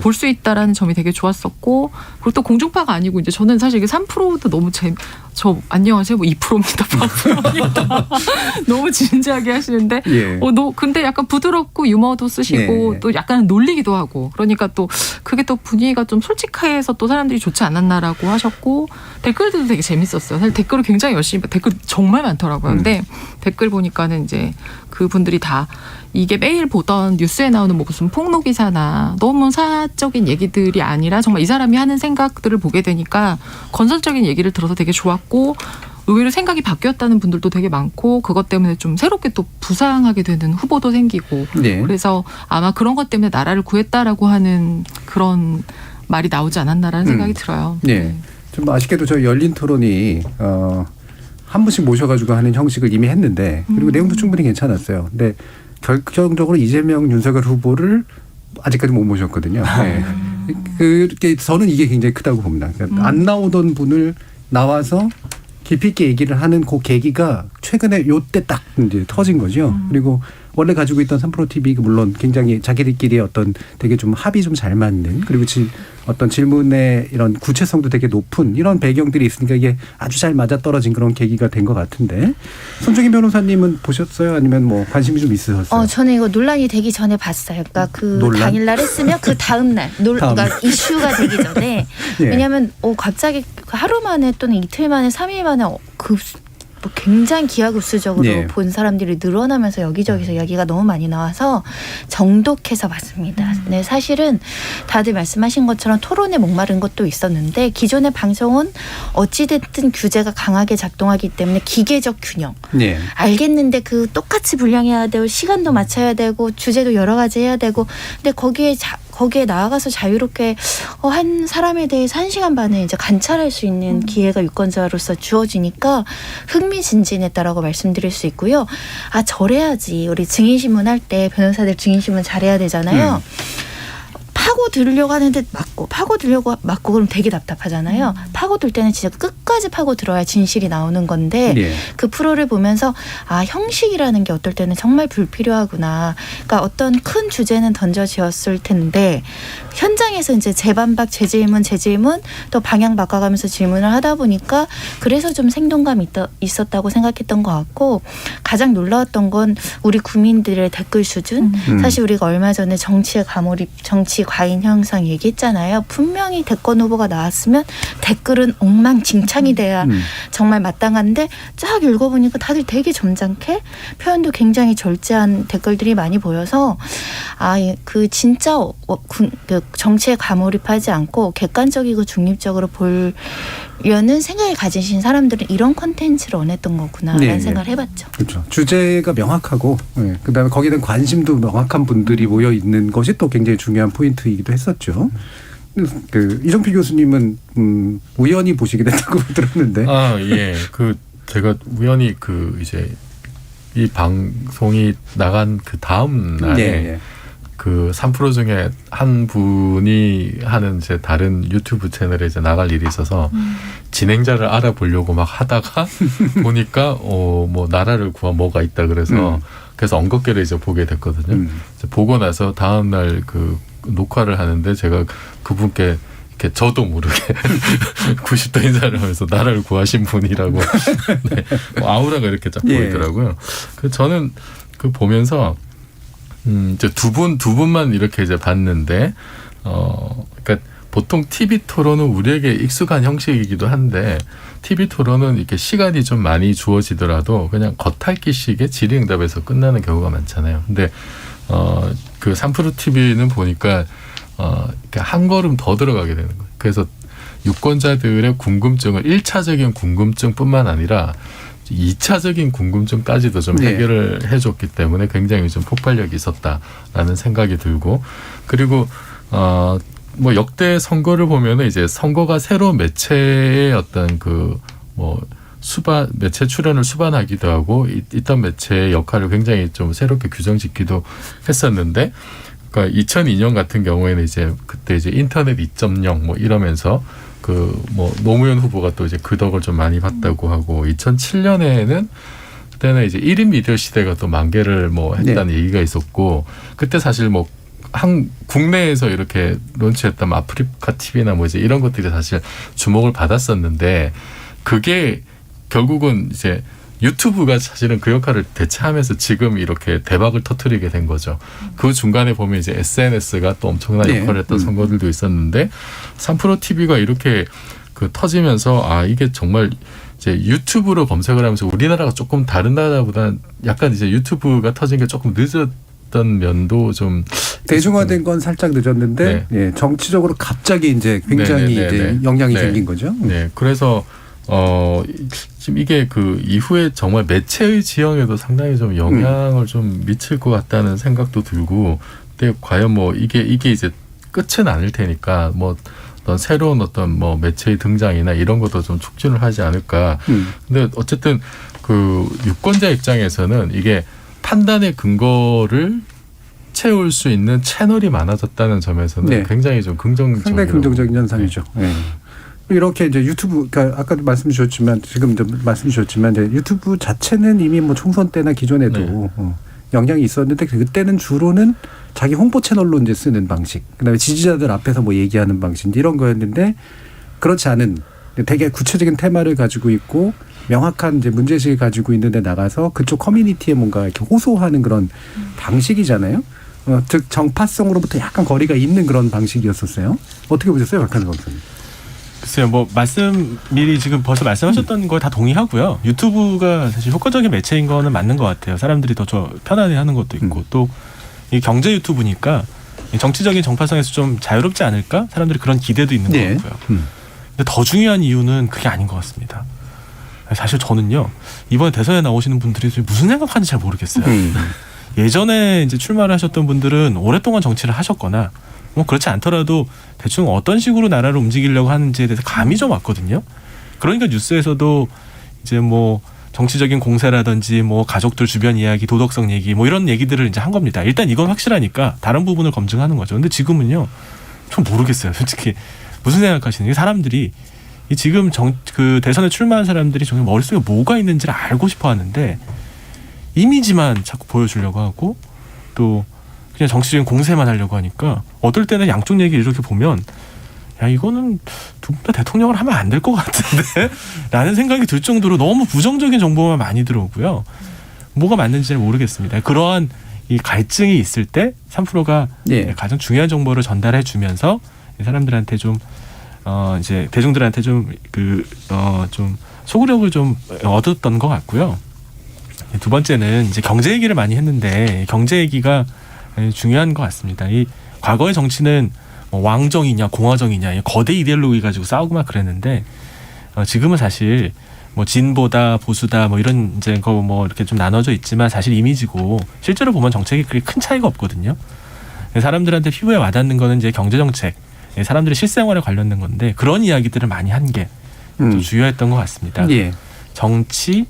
[SPEAKER 1] 볼 수 있다라는 점이 되게 좋았었고 그리고 또 공중파가 아니고 이제 저는 사실 이게 3%도 너무 저 안녕하세요 뭐 2%입니다 4%입니다 너무 진지하게 하시는데 근데 약간 부드럽고 유머도 쓰시고 또 약간 놀리기도 하고 그러니까 또 그게 또 분위기가 좀 솔직해서 또 사람들이 좋지 않았나라고 하셨고 댓글들도 되게 재밌었어요. 사실 댓글을 굉장히 열심히 댓글 정말 많더라고요. 근데 댓글 보니까는 이제 그분들이 다 이게 매일 보던 뉴스에 나오는 뭐 무슨 폭로 기사나 너무 사적인 얘기들이 아니라 정말 이 사람이 하는 생각들을 보게 되니까 건설적인 얘기를 들어서 되게 좋았고 의외로 생각이 바뀌었다는 분들도 되게 많고 그것 때문에 좀 새롭게 또 부상하게 되는 후보도 생기고 그래서 아마 그런 것 때문에 나라를 구했다라고 하는 그런 말이 나오지 않았나라는 생각이 들어요.
[SPEAKER 4] 네. 좀 아쉽게도 저희 열린 토론이 한 분씩 모셔가지고 하는 형식을 이미 했는데 그리고 내용도 충분히 괜찮았어요. 근데 결정적으로 이재명, 윤석열 후보를 아직까지 못 모셨거든요. 네. 그렇게 저는 이게 굉장히 크다고 봅니다. 그러니까 안 나오던 분을 나와서 깊이 있게 얘기를 하는 그 계기가 최근에 요때 딱 이제 터진 거죠. 그리고 원래 가지고 있던 3프로TV 물론 굉장히 자기들끼리 어떤 되게 좀 합이 좀 잘 맞는 그리고 어떤 질문의 이런 구체성도 되게 높은 이런 배경들이 있으니까 이게 아주 잘 맞아떨어진 그런 계기가 된 것 같은데 손정혜 변호사님은 보셨어요? 아니면 뭐 관심이 좀 있으셨어요?
[SPEAKER 8] 저는 이거 논란이 되기 전에 봤어요. 그러니까 그 당일날 했으면 그 다음날 그러니까 이슈가 되기 전에 왜냐하면 갑자기 하루 만에 또는 이틀 만에 3일 만에 뭐 굉장히 기하급수적으로 본 사람들이 늘어나면서 여기저기서 이야기가 너무 많이 나와서 정독해서 봤습니다. 네, 사실은 다들 말씀하신 것처럼 토론에 목마른 것도 있었는데 기존의 방송은 어찌됐든 규제가 강하게 작동하기 때문에 기계적 균형. 알겠는데 그 똑같이 분량해야 되고 시간도 맞춰야 되고 주제도 여러 가지 해야 되고 근데 거기에 거기에 나아가서 자유롭게 한 사람에 대해서 1시간 반을 이제 관찰할 수 있는 기회가 유권자로서 주어지니까 흥미진진했다라고 말씀드릴 수 있고요. 아, 저래야지. 우리 증인신문 할 때 변호사들 증인신문 잘해야 되잖아요. 파고 들으려고 하는데 파고 들려고 맞고 그럼 되게 답답하잖아요. 파고 들 때는 진짜 끝까지 파고 들어야 진실이 나오는 건데
[SPEAKER 4] 예.
[SPEAKER 8] 그 프로를 보면서 아, 형식이라는 게 어떨 때는 정말 불필요하구나. 그러니까 어떤 큰 주제는 던져지었을 텐데 현장에서 이제 재반박, 재질문 또 방향 바꿔가면서 질문을 하다 보니까 그래서 좀 생동감이 있었다고 생각했던 것 같고 가장 놀라웠던 건 우리 국민들의 댓글 수준. 사실 우리가 얼마 전에 정치의 과몰입, 정치 과잉 현상 얘기했잖아요. 분명히 대권 후보가 나왔으면 댓글은 엉망진창이 돼야 정말 마땅한데 쫙 읽어보니까 다들 되게 점잖게 표현도 굉장히 절제한 댓글들이 많이 보여서 아, 그 진짜 그 정치에 과몰입하지 않고 객관적이고 중립적으로 보려는 생각을 가지신 사람들은 이런 콘텐츠를 원했던 거구나라는 생각을 해봤죠.
[SPEAKER 4] 그렇죠. 주제가 명확하고 그다음에 거기에 대한 관심도 명확한 분들이 모여 있는 것이 또 굉장히 중요한 포인트이기도 했었죠. 그 이정필 교수님은 우연히 보시게 됐다고 들었는데.
[SPEAKER 6] 아, 예. 그 제가 우연히 그 이제 이 방송이 나간 그 다음 날에 그 3프로 중에 한 분이 하는 이제 다른 유튜브 채널에 이제 나갈 일이 있어서 진행자를 알아보려고 막 하다가 보니까 뭐 나라를 구한 뭐가 있다 그래서 언급계를 이제 보게 됐거든요. 이제 보고 나서 다음 날 그 녹화를 하는데 제가 그분께 이렇게 저도 모르게 90도 인사를 하면서 나라를 구하신 분이라고 네, 뭐 아우라가 이렇게 쫙 보이더라고요. 그 저는 그 보면서 이제 두 분만 이렇게 이제 봤는데 그러니까 보통 TV 토론은 우리에게 익숙한 형식이기도 한데 TV 토론은 이렇게 시간이 좀 많이 주어지더라도 그냥 겉핥기식의 질의응답에서 끝나는 경우가 많잖아요. 근데 그 3프로 TV는 보니까 이렇게 한 걸음 더 들어가게 되는 거예요. 그래서 유권자들의 궁금증을 1차적인 궁금증뿐만 아니라 2차적인 궁금증까지도 좀 해결을 해줬기 때문에 굉장히 좀 폭발력이 있었다라는 생각이 들고 그리고 뭐 역대 선거를 보면은 이제 선거가 새로운 매체의 어떤 그 뭐 매체 출연을 수반하기도 하고 있던 매체의 역할을 굉장히 좀 새롭게 규정짓기도 했었는데 그러니까 2002년 같은 경우에는 이제 그때 이제 인터넷 2.0 뭐 이러면서 그 뭐 노무현 후보가 또 이제 그 덕을 좀 많이 봤다고 하고 2007년에는 그때는 이제 1인 미디어 시대가 또 만개를 뭐 했다는 얘기가 있었고 그때 사실 뭐 국내에서 이렇게 론치했던 아프리카 TV나 뭐 이제 이런 것들이 사실 주목을 받았었는데 그게 결국은 이제 유튜브가 사실은 그 역할을 대체하면서 지금 이렇게 대박을 터뜨리게 된 거죠. 그 중간에 보면 이제 SNS가 또 엄청난 역할을 했던 선거들도 있었는데 3프로 TV가 이렇게 그 터지면서 아 이게 정말 이제 유튜브로 검색을 하면서 우리나라가 조금 다른 나라보다는 약간 이제 유튜브가 터진 게 조금 늦었던 면도 좀
[SPEAKER 4] 대중화된 건 살짝 늦었는데 정치적으로 갑자기 이제 굉장히 이제 영향이 생긴 거죠.
[SPEAKER 6] 네, 그래서 지금 이게 그 이후에 정말 매체의 지형에도 상당히 좀 영향을 좀 미칠 것 같다는 생각도 들고, 근데 과연 뭐 이게 이제 끝은 아닐 테니까 뭐 어떤 새로운 어떤 뭐 매체의 등장이나 이런 것도 좀 촉진을 하지 않을까. 근데 어쨌든 그 유권자 입장에서는 이게 판단의 근거를 채울 수 있는 채널이 많아졌다는 점에서는 굉장히 좀 긍정적이라고.
[SPEAKER 4] 상당히 긍정적인 현상이죠. 이렇게 이제 유튜브, 그러니까 아까도 말씀 주셨지만 지금도 말씀 주셨지만 이제 유튜브 자체는 이미 뭐 총선 때나 기존에도 영향이 있었는데 그때는 주로는 자기 홍보 채널로 이제 쓰는 방식, 그다음에 지지자들 앞에서 뭐 얘기하는 방식 이런 거였는데 그렇지 않은 되게 구체적인 테마를 가지고 있고 명확한 이제 문제의식을 가지고 있는데 나가서 그쪽 커뮤니티에 뭔가 이렇게 호소하는 그런 방식이잖아요. 즉 정파성으로부터 약간 거리가 있는 그런 방식이었었어요. 어떻게 보셨어요, 박한석 박사님?
[SPEAKER 7] 글쎄요, 뭐 미리 지금 벌써 말씀하셨던 거 다 동의하고요. 유튜브가 사실 효과적인 매체인 거는 맞는 것 같아요. 사람들이 더 편안해하는 것도 있고 또 이 경제 유튜브니까 정치적인 정파성에서 좀 자유롭지 않을까? 사람들이 그런 기대도 있는 것 같고요. 근데 더 중요한 이유는 그게 아닌 것 같습니다. 사실 저는요, 이번에 대선에 나오시는 분들이 무슨 생각하는지 잘 모르겠어요. 예전에 이제 출마를 하셨던 분들은 오랫동안 정치를 하셨거나 뭐 그렇지 않더라도 대충 어떤 식으로 나라를 움직이려고 하는지에 대해서 감이 좀 왔거든요. 그러니까 뉴스에서도 이제 뭐 정치적인 공세라든지 뭐 가족들 주변 이야기, 도덕성 얘기 뭐 이런 얘기들을 이제 한 겁니다. 일단 이건 확실하니까 다른 부분을 검증하는 거죠. 근데 지금은요, 좀 모르겠어요. 솔직히 무슨 생각하시는 게 사람들이 이 지금 그 대선에 출마한 사람들이 정말 머릿속에 뭐가 있는지를 알고 싶어 하는데 이미지만 자꾸 보여주려고 하고 또 그냥 정치적인 공세만 하려고 하니까 어떨 때는 양쪽 얘기를 이렇게 보면 야 이거는 두 분 다 대통령을 하면 안 될 것 같은데 라는 생각이 들 정도로 너무 부정적인 정보만 많이 들어오고요. 뭐가 맞는지는 모르겠습니다. 그러한 이 갈증이 있을 때 3프로가 가장 중요한 정보를 전달해 주면서 사람들한테 좀 이제 대중들한테 좀 소구력을 좀 얻었던 것 같고요. 두 번째는 이제 경제 얘기를 많이 했는데 경제 얘기가 중요한 것 같습니다. 이 과거의 정치는 왕정이냐 공화정이냐 거대 이데올로기 가지고 싸우고 막 그랬는데 지금은 사실 뭐 진보다 보수다 뭐 이런 이제 거 뭐 이렇게 좀 나눠져 있지만 사실 이미지고 실제로 보면 정책이 그렇게 큰 차이가 없거든요. 사람들한테 피부에 와닿는 거는 이제 경제 정책, 사람들의 실생활에 관련된 건데 그런 이야기들을 많이 한 게 또 주요했던 것 같습니다. 정치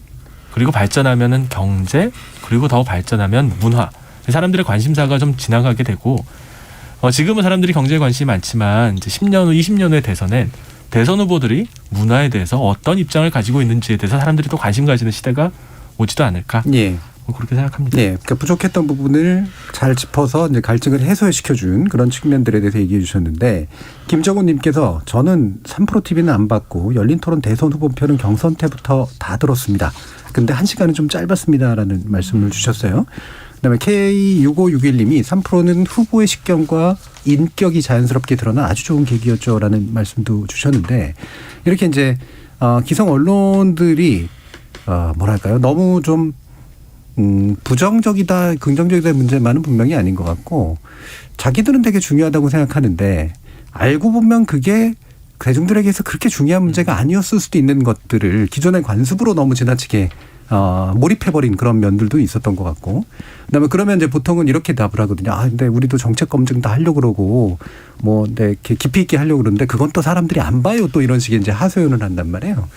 [SPEAKER 7] 그리고 발전하면은 경제 그리고 더 발전하면 문화. 사람들의 관심사가 좀 지나가게 되고 지금은 사람들이 경제에 관심이 많지만 이제 10년 후, 20년 후의 대선엔 대선 후보들이 문화에 대해서 어떤 입장을 가지고 있는지에 대해서 사람들이 또 관심 가지는 시대가 오지도 않을까. 그렇게 생각합니다.
[SPEAKER 4] 그러니까 부족했던 부분을 잘 짚어서 이제 갈증을 해소시켜준 그런 측면들에 대해서 얘기해 주셨는데 김정훈님께서 저는 3프로 TV는 안 받고 열린토론 대선 후보표는 경선 때부터 다 들었습니다. 근데 1시간은 좀 짧았습니다라는 말씀을 주셨어요. 그다음에 K6561님이 3프로는 후보의 식견과 인격이 자연스럽게 드러난 아주 좋은 계기였죠라는 말씀도 주셨는데 이렇게 이제 기성 언론들이 뭐랄까요 너무 좀 부정적이다 긍정적이다 문제만은 분명히 아닌 것 같고 자기들은 되게 중요하다고 생각하는데 알고 보면 그게 대중들에게서 그렇게 중요한 문제가 아니었을 수도 있는 것들을 기존의 관습으로 너무 지나치게 몰입해버린 그런 면들도 있었던 것 같고 그다음에 그러면 이제 보통은 이렇게 답을 하거든요. 근데 우리도 정책 검증 다 하려고 그러고 뭐 이렇게 깊이 있게 하려고 그러는데 그건 또 사람들이 안 봐요. 또 이런 식의 이제 하소연을 한단 말이에요.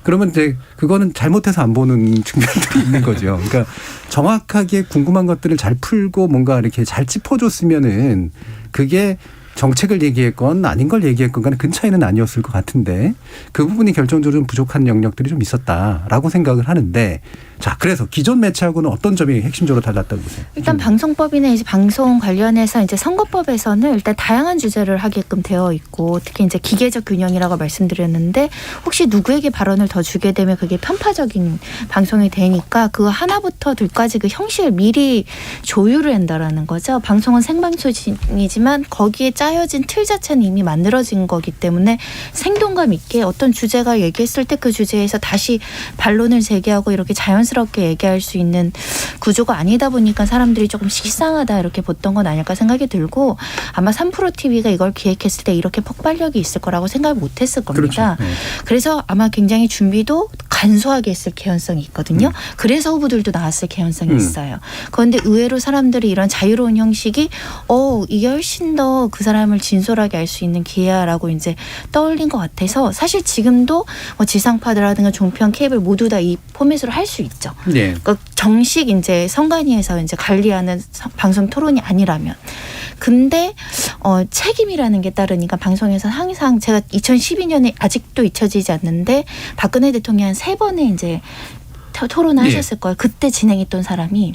[SPEAKER 4] 그러면 이제 그거는 잘못해서 안 보는 측면들이 있는 거죠. 그러니까 정확하게 궁금한 것들을 잘 풀고 뭔가 이렇게 잘 짚어줬으면은 그게 정책을 얘기했건 아닌 걸 얘기했건 간에 큰 차이는 아니었을 것 같은데 그 부분이 결정적으로 좀 부족한 영역들이 좀 있었다라고 생각을 하는데 자 그래서 기존 매체하고는 어떤 점이 핵심적으로 달랐다고 보세요?
[SPEAKER 8] 일단 방송법이나 이제 방송 관련해서 이제 선거법에서는 일단 다양한 주제를 하게끔 되어 있고 특히 이제 기계적 균형이라고 말씀드렸는데 혹시 누구에게 발언을 더 주게 되면 그게 편파적인 방송이 되니까 그 하나부터 둘까지 그 형식을 미리 조율을 한다라는 거죠. 방송은 생방송이지만 거기에 짜여진 틀 자체는 이미 만들어진 거기 때문에 생동감 있게 어떤 주제가 얘기했을 때 그 주제에서 다시 반론을 제기하고 이렇게 자연스럽게 얘기할 수 있는 구조가 아니다 보니까 사람들이 조금 식상하다 이렇게 봤던 건 아닐까 생각이 들고 아마 3프로 TV가 이걸 기획했을 때 이렇게 폭발력이 있을 거라고 생각을 못했을 겁니다.
[SPEAKER 4] 그렇죠.
[SPEAKER 8] 그래서 아마 굉장히 준비도 간소하게 했을 개연성이 있거든요. 그래서 후보들도 나왔을 개연성이 있어요. 그런데 의외로 사람들이 이런 자유로운 형식이 이게 훨씬 더 그 사람을 진솔하게 알 수 있는 기회야라고 이제 떠올린 것 같아서 사실 지금도 뭐 지상파라든가 종편, 케이블 모두 다 이 포맷으로 할 수 있죠. 그러니까 정식 이제 선관위에서 이제 관리하는 방송 토론이 아니라면. 근데 책임이라는 게 따르니까 방송에서 항상 제가 2012년에 아직도 잊혀지지 않는데 박근혜 대통령이 한 3번의 이제 토론을 하셨을 거예요. 그때 진행했던 사람이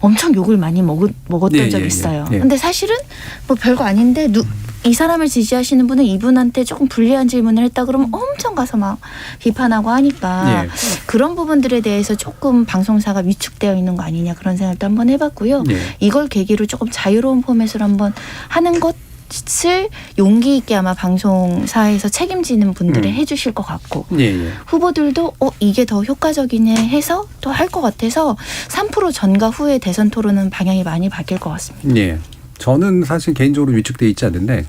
[SPEAKER 8] 엄청 욕을 많이 먹었던 적이 있어요. 근데 사실은 뭐 별거 아닌데 이 사람을 지지하시는 분은 이분한테 조금 불리한 질문을 했다 그러면 엄청 가서 막 비판하고 하니까 그런 부분들에 대해서 조금 방송사가 위축되어 있는 거 아니냐 그런 생각도 한번 해봤고요. 이걸 계기로 조금 자유로운 포맷으로 한번 하는 것을 용기 있게 아마 방송사에서 책임지는 분들이 해주실 것 같고 후보들도 이게 더 효과적이네 해서 또 할 것 같아서 3프로 전과 후의 대선 토론은 방향이 많이 바뀔 것 같습니다.
[SPEAKER 4] 저는 사실 개인적으로 위축돼 있지 않는데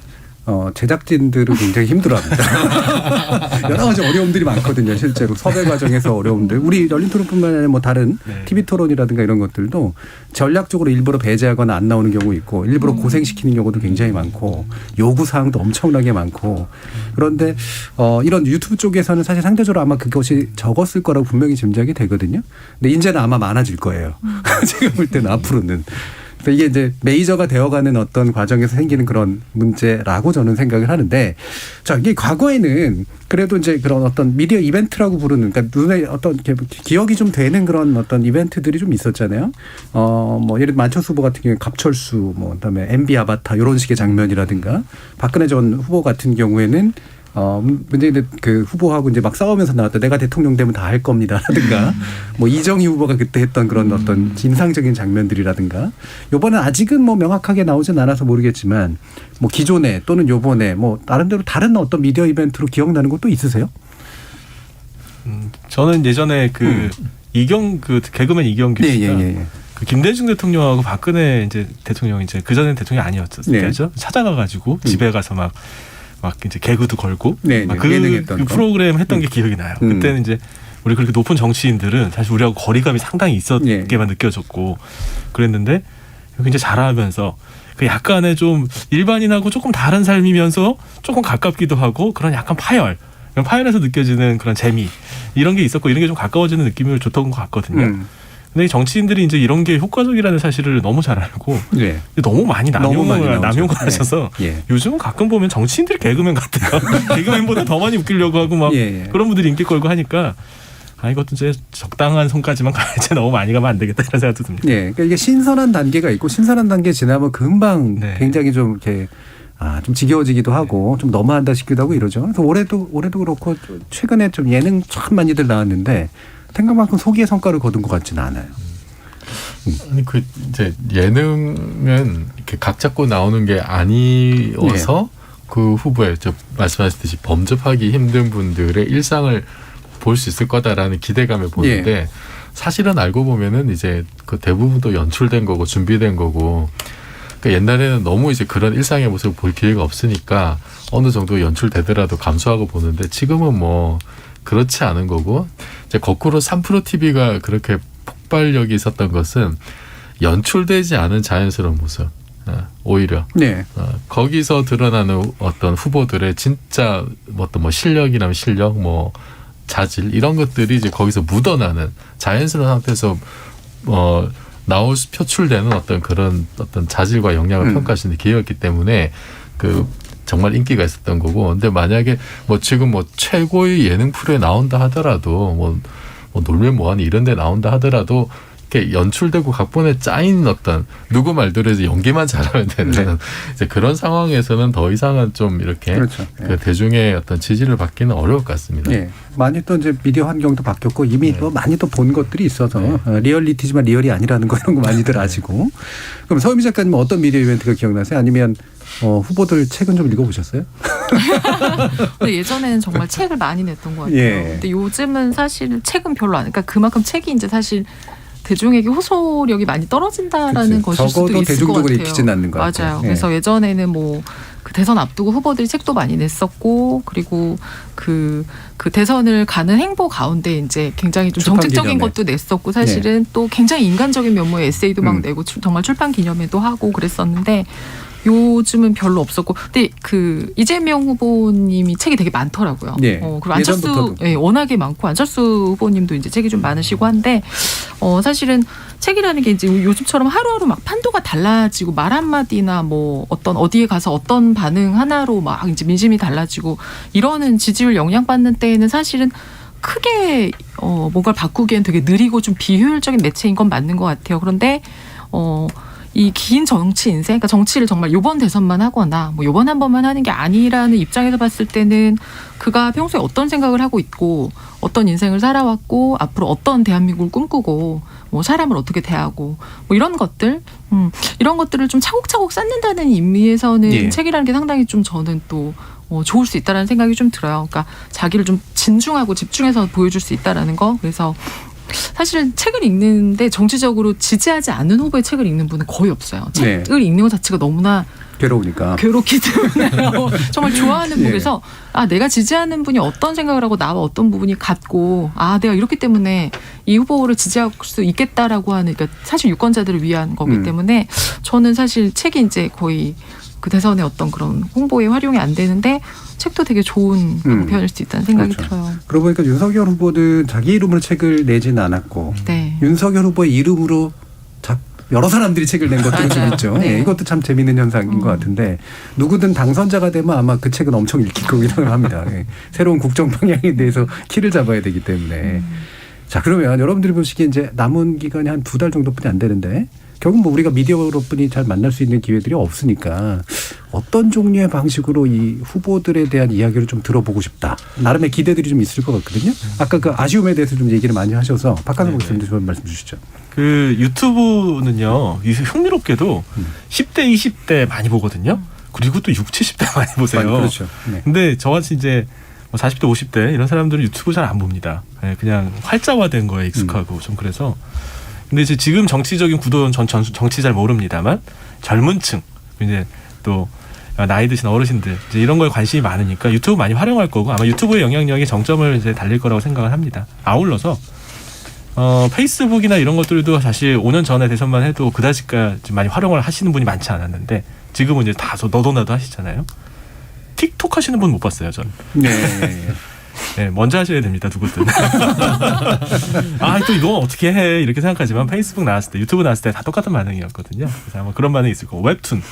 [SPEAKER 4] 제작진들은 굉장히 힘들어합니다. 여러 가지 어려움들이 많거든요. 실제로 섭외 과정에서 어려움들. 우리 열린 토론뿐만 아니라 뭐 다른 TV 토론이라든가 이런 것들도 전략적으로 일부러 배제하거나 안 나오는 경우 있고 일부러 고생시키는 경우도 굉장히 많고 요구 사항도 엄청나게 많고 그런데 이런 유튜브 쪽에서는 사실 상대적으로 아마 그것이 적었을 거라고 분명히 짐작이 되거든요. 근데 이제는 아마 많아질 거예요. 제가 볼 때는 앞으로는. 이게 이제 메이저가 되어가는 어떤 과정에서 생기는 그런 문제라고 저는 생각을 하는데, 자, 이게 과거에는 그래도 이제 그런 어떤 미디어 이벤트라고 부르는, 그러니까 눈에 어떤 기억이 좀 되는 그런 어떤 이벤트들이 좀 있었잖아요. 뭐 예를 들어 만철수 후보 같은 경우에 갑철수, 뭐 그다음에 MB 아바타 이런 식의 장면이라든가, 박근혜 전 후보 같은 경우에는 문재인 그 후보하고 이제 막 싸우면서 나왔다. 내가 대통령 되면 다 할 겁니다라든가, 뭐 이정희 후보가 그때 했던 그런 어떤 인상적인 장면들이라든가, 요번엔 아직은 뭐 명확하게 나오진 않아서 모르겠지만, 뭐 기존에 또는 요번에 뭐 나름대로 다른 어떤 미디어 이벤트로 기억나는 것도 있으세요?
[SPEAKER 7] 저는 예전에 그 개그맨 이경규 씨가 그 김대중 대통령하고 박근혜 이제 대통령이 이제 그 전에 대통령이 아니었었죠. 찾아가가지고 집에 가서 막 이제 개그도 걸고 그 프로그램 했던 게 기억이 나요. 그때는 이제 우리 그렇게 높은 정치인들은 사실 우리하고 거리감이 상당히 있었게만 느껴졌고 그랬는데 굉장히 잘하면서 그 약간의 좀 일반인하고 조금 다른 삶이면서 조금 가깝기도 하고 그런 약간 파열에서 느껴지는 그런 재미 이런 게 있었고 이런 게 좀 가까워지는 느낌이 좋던 것 같거든요. 근데 정치인들이 이제 이런 게 효과적이라는 사실을 너무 잘 알고 너무 많이 남용을 하셔서 요즘은 가끔 보면 정치인들이 개그맨 같아요. 개그맨보다 더 많이 웃기려고 하고 막 그런 분들이 인기 끌고 하니까 이것도 이제 적당한 선까지만 가야지 너무 많이 가면 안 되겠다 이런 생각도 듭니다.
[SPEAKER 4] 그러니까 이게 신선한 단계가 있고 신선한 단계 지나면 금방 굉장히 좀 이렇게 좀 지겨워지기도 하고 좀 너무한다 싶기도 하고 이러죠. 그래서 올해도 그렇고 최근에 좀 예능 참 많이들 나왔는데 생각만큼 소기의 성과를 거둔 것 같지는 않아요.
[SPEAKER 6] 아니 그 이제 예능은 이렇게 각 잡고 나오는 게 아니어서 그 후보에 말씀하셨듯이 범접하기 힘든 분들의 일상을 볼 수 있을 거다라는 기대감을 보는데 사실은 알고 보면은 이제 그 대부분도 연출된 거고 준비된 거고. 그러니까 옛날에는 너무 이제 그런 일상의 모습을 볼 기회가 없으니까 어느 정도 연출되더라도 감수하고 보는데 지금은 뭐 그렇지 않은 거고 이제 거꾸로 3프로 TV가 그렇게 폭발력이 있었던 것은 연출되지 않은 자연스러운 모습 오히려 거기서 드러나는 어떤 후보들의 진짜 어떤 뭐 실력이라면 실력 뭐 자질 이런 것들이 이제 거기서 묻어나는 자연스러운 상태에서 표출되는 어떤 그런 어떤 자질과 역량을 평가할 수 있는 기회였기 때문에 그 정말 인기가 있었던 거고. 근데 만약에 뭐 지금 뭐 최고의 예능 프로에 나온다 하더라도 뭐 놀면 뭐하니 이런 데 나온다 하더라도 이렇게 연출되고 각본에 짜인 어떤 누구 말대로 해서 연기만 잘하면 되는 이제 그런 상황에서는 더 이상은 좀 이렇게 그 대중의 어떤 지지를 받기는 어려울 것 같습니다.
[SPEAKER 4] 많이 또 이제 미디어 환경도 바뀌었고 이미 또 많이 또 본 것들이 있어서 리얼리티지만 리얼이 아니라는 거 이런 거 많이들 아시고. 그럼 서유미 작가님은 어떤 미디어 이벤트가 기억나세요? 아니면 후보들 책은 좀 읽어보셨어요?
[SPEAKER 1] 근데 예전에는 정말 책을 많이 냈던 것 같아요. 근데 요즘은 사실 책은 별로 안. 그러니까 그만큼 책이 이제 사실 대중에게 호소력이 많이 떨어진다라는 것일 수도 있을 것 같아요.
[SPEAKER 4] 대중적으로 읽히진 않는 것 같아요.
[SPEAKER 1] 맞아요. 그래서 예전에는 뭐 그 대선 앞두고 후보들이 책도 많이 냈었고 그리고 그 대선을 가는 행보 가운데 이제 굉장히 좀 정책적인 것도 냈었고 사실은 또 굉장히 인간적인 면모의 에세이도 막 내고 정말 출판 기념회도 하고 그랬었는데 요즘은 별로 없었고, 근데 그 이재명 후보님이 책이 되게 많더라고요. 그리고 안철수 워낙에 많고 안철수 후보님도 이제 책이 좀 많으시고 한데 사실은 책이라는 게 이제 요즘처럼 하루하루 막 판도가 달라지고 말 한마디나 뭐 어디에 가서 어떤 반응 하나로 막 이제 민심이 달라지고 이러는 지지율 영향받는 때에는 사실은 크게 뭔가를 바꾸기엔 되게 느리고 좀 비효율적인 매체인 건 맞는 것 같아요. 그런데 이 긴 정치 인생, 그러니까 정치를 정말 요번 대선만 하거나 뭐 요번 한 번만 하는 게 아니라는 입장에서 봤을 때는 그가 평소에 어떤 생각을 하고 있고 어떤 인생을 살아왔고 앞으로 어떤 대한민국을 꿈꾸고 뭐 사람을 어떻게 대하고 뭐 이런 것들 이런 것들을 좀 차곡차곡 쌓는다는 의미에서는 책이라는 게 상당히 좀 저는 또 좋을 수 있다라는 생각이 좀 들어요. 그러니까 자기를 좀 진중하고 집중해서 보여줄 수 있다라는 거. 그래서 사실은 책을 읽는데 정치적으로 지지하지 않는 후보의 책을 읽는 분은 거의 없어요. 책을 읽는 것 자체가 너무나
[SPEAKER 4] 괴로우니까.
[SPEAKER 1] 괴롭기 때문에 정말 좋아하는
[SPEAKER 4] 예.
[SPEAKER 1] 분에서 내가 지지하는 분이 어떤 생각을 하고 나와 어떤 부분이 같고 내가 이렇기 때문에 이 후보를 지지할 수 있겠다라고 하는 그러니까 사실 유권자들을 위한 거기 때문에 저는 사실 책이 이제 거의 그 대선의 어떤 그런 홍보에 활용이 안 되는데 책도 되게 좋은 표현일 수 있다는 생각이
[SPEAKER 4] 그렇죠.
[SPEAKER 1] 들어요.
[SPEAKER 4] 그러고 보니까 윤석열 후보는 자기 이름으로 책을 내지는 않았고
[SPEAKER 1] 네.
[SPEAKER 4] 윤석열 후보의 이름으로 여러 사람들이 책을 낸 것도 좀 있죠.
[SPEAKER 1] 네.
[SPEAKER 4] 예, 이것도 참 재미있는 현상인 것 같은데 누구든 당선자가 되면 아마 그 책은 엄청 읽힐 거라고 합니다. 예. 새로운 국정 방향에 대해서 키를 잡아야 되기 때문에. 자, 그러면 여러분들이 보시기에 이제 남은 기간이 한 2달 정도뿐이 안 되는데 결국 뭐 우리가 미디어로뿐이 잘 만날 수 있는 기회들이 없으니까 어떤 종류의 방식으로 이 후보들에 대한 이야기를 좀 들어보고 싶다. 나름의 기대들이 좀 있을 것 같거든요. 아까 그 아쉬움에 대해서 좀 얘기를 많이 하셔서 박한성 목사님도 좋은 말씀 주시죠.
[SPEAKER 7] 그 유튜브는요, 흥미롭게도 10대, 20대 많이 보거든요. 그리고 또 60, 70대 많이 보세요.
[SPEAKER 4] 그렇죠. 네.
[SPEAKER 7] 근데 저같이 이제 40대, 50대 이런 사람들은 유튜브 잘 안 봅니다. 그냥 활자화된 거에 익숙하고 좀 그래서. 근데 이제 지금 정치적인 구도는 전 정치 잘 모릅니다만 젊은 층, 이제 또 나이 드신 어르신들 이제 이런 거에 관심이 많으니까 유튜브 많이 활용할 거고 아마 유튜브의 영향력이 정점을 이제 달릴 거라고 생각을 합니다. 아울러서 페이스북이나 이런 것들도 사실 5년 전에 대선만 해도 그다지까지 많이 활용을 하시는 분이 많지 않았는데 지금은 이제 다 너도 나도 하시잖아요. 틱톡 하시는 분 못 봤어요, 전. 네, 먼저 하셔야 됩니다, 누구든. 또 이거 어떻게 해 이렇게 생각하지만 페이스북 나왔을 때, 유튜브 나왔을 때 다 똑같은 반응이었거든요. 그래서 아마 그런 반응이 있을 거고 웹툰,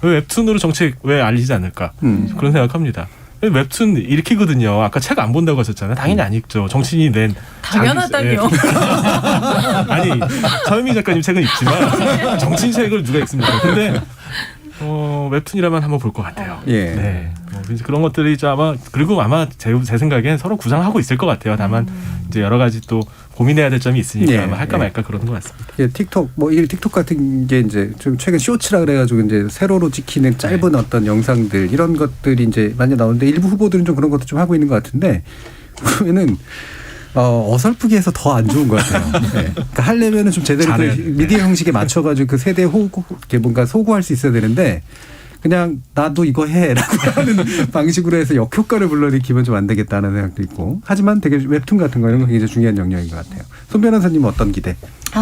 [SPEAKER 7] 왜 웹툰으로 정책 왜 알리지 않을까 그런 생각합니다. 웹툰 읽히거든요. 아까 책 안 본다고 하셨잖아요. 당연히 안 읽죠. 정치인이 낸
[SPEAKER 1] 당연하다뇨.
[SPEAKER 7] 아니 서유미 작가님 책은 읽지만 정치인 책을 누가 읽습니까? 근데 웹툰이라면 한번 볼 것 같아요.
[SPEAKER 4] 예.
[SPEAKER 7] 네. 그런 것들이 아마 그리고 아마 제 생각엔 서로 구상하고 있을 것 같아요. 다만 이제 여러 가지 또 고민해야 될 점이 있으니까
[SPEAKER 4] 예.
[SPEAKER 7] 아마 할까 말까 그러는 것 같습니다.
[SPEAKER 4] 예, 틱톡 이 틱톡 같은 게 이제 좀 최근 쇼츠라 그래가지고 이제 세로로 찍히는 짧은 어떤 영상들 이런 것들이 이제 많이 나오는데 일부 후보들은 좀 그런 것도 좀 하고 있는 것 같은데 보면은. 어설프게 해서 더 안 좋은 것 같아요. 네. 그러니까 하려면은 좀 제대로 그 미디어 형식에 맞춰가지고 그 세대 뭔가 소구할 수 있어야 되는데 그냥 나도 이거 해라고 하는 방식으로 해서 역효과를 불러일으키면 좀 안 되겠다는 생각도 있고 하지만 되게 웹툰 같은 거 이런 거 굉장히 중요한 영역인 것 같아요. 손 변호사님 어떤 기대?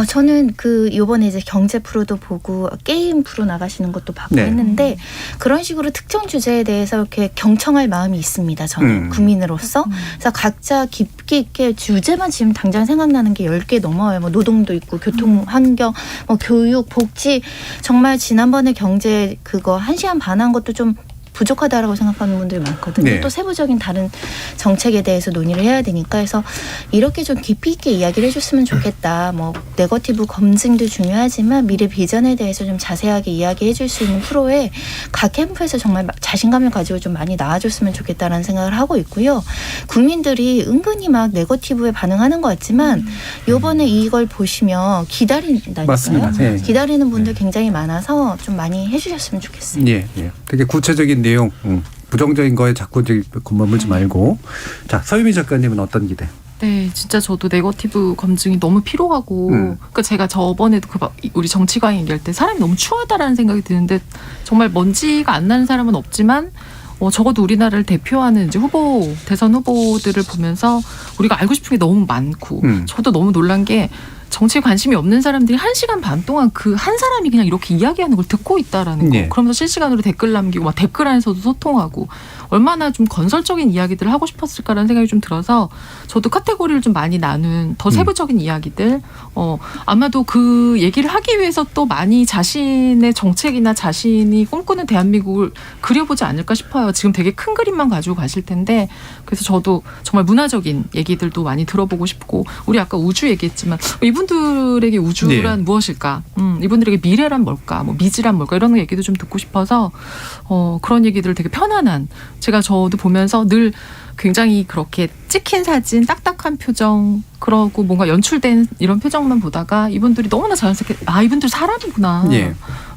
[SPEAKER 8] 저는 요번에 이제 경제 프로도 보고 게임 프로 나가시는 것도 봤고 했는데 그런 식으로 특정 주제에 대해서 이렇게 경청할 마음이 있습니다. 저는 국민으로서. 그래서 각자 깊이 있게 주제만 지금 당장 생각나는 게 10개 넘어요. 뭐 노동도 있고 교통, 환경, 뭐 교육, 복지 정말 지난번에 경제 그거 1시간 반 한 것도 좀 부족하다라고 생각하는 분들이 많거든요.
[SPEAKER 4] 네.
[SPEAKER 8] 또 세부적인 다른 정책에 대해서 논의를 해야 되니까 해서 이렇게 좀 깊이 있게 이야기를 해줬으면 좋겠다. 뭐 네거티브 검증도 중요하지만 미래 비전에 대해서 좀 자세하게 이야기해 줄 수 있는 프로에 각 캠프에서 정말 자신감을 가지고 좀 많이 나와줬으면 좋겠다라는 생각을 하고 있고요. 국민들이 은근히 막 네거티브에 반응하는 것 같지만 이번에 이걸 보시면 기다린다니까요.
[SPEAKER 4] 맞습니다. 네.
[SPEAKER 8] 기다리는 분들 굉장히 많아서 좀 많이 해주셨으면 좋겠어요.
[SPEAKER 4] 예. 되게 구체적인 내용, 부정적인 거에 자꾸 이제 머물지 말고. 자, 서유미 작가님은 어떤 기대?
[SPEAKER 1] 네, 진짜 저도 네거티브 검증이 너무 필요하고, 그러니까 제가 저번에도 우리 정치광 얘기할 때 사람이 너무 추하다라는 생각이 드는데 정말 먼지가 안 나는 사람은 없지만 적어도 우리나라를 대표하는 이제 대선 후보들을 보면서 우리가 알고 싶은 게 너무 많고, 저도 너무 놀란 게 정치에 관심이 없는 사람들이 1시간 반 동안 그 한 사람이 그냥 이렇게 이야기하는 걸 듣고 있다라는 거. 그러면서 실시간으로 댓글 남기고 막 댓글 안에서도 소통하고 얼마나 좀 건설적인 이야기들을 하고 싶었을까라는 생각이 좀 들어서 저도 카테고리를 좀 많이 나눈 더 세부적인 이야기들 아마도 그 얘기를 하기 위해서 또 많이 자신의 정책이나 자신이 꿈꾸는 대한민국을 그려보지 않을까 싶어요. 지금 되게 큰 그림만 가지고 가실 텐데 그래서 저도 정말 문화적인 얘기들도 많이 들어보고 싶고 우리 아까 우주 얘기했지만 이분들에게 우주란 무엇일까? 이분들에게 미래란 뭘까? 뭐 미지란 뭘까? 이런 얘기도 좀 듣고 싶어서 그런 얘기들을 되게 편안한 저도 보면서 늘 굉장히 그렇게 찍힌 사진, 딱딱한 표정 그러고 뭔가 연출된 이런 표정만 보다가 이분들이 너무나 자연스럽게 이분들 사람이구나.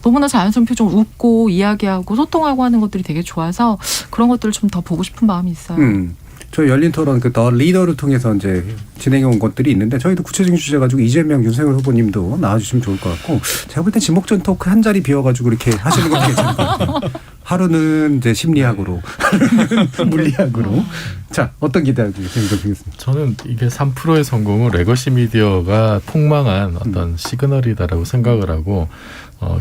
[SPEAKER 1] 너무나 자연스러운 표정으로 웃고 이야기하고 소통하고 하는 것들이 되게 좋아서 그런 것들을 좀 더 보고 싶은 마음이 있어요.
[SPEAKER 4] 저희 열린 토론 그 더 리더를 통해서 이제 진행해온 것들이 있는데 저희도 구체적인 주제 가지고 이재명, 윤석열 후보님도 나와주시면 좋을 것 같고 제가 볼 땐 지목전 토크 한 자리 비워가지고 이렇게 하시는 것도 괜찮을 것 같아요. 하루는 이제 심리학으로, 하루는 물리학으로. 자, 어떤 기대하고 계십니까?
[SPEAKER 6] 저는 이게 3%의 성공은 레거시 미디어가 폭망한 어떤 시그널이다라고 생각을 하고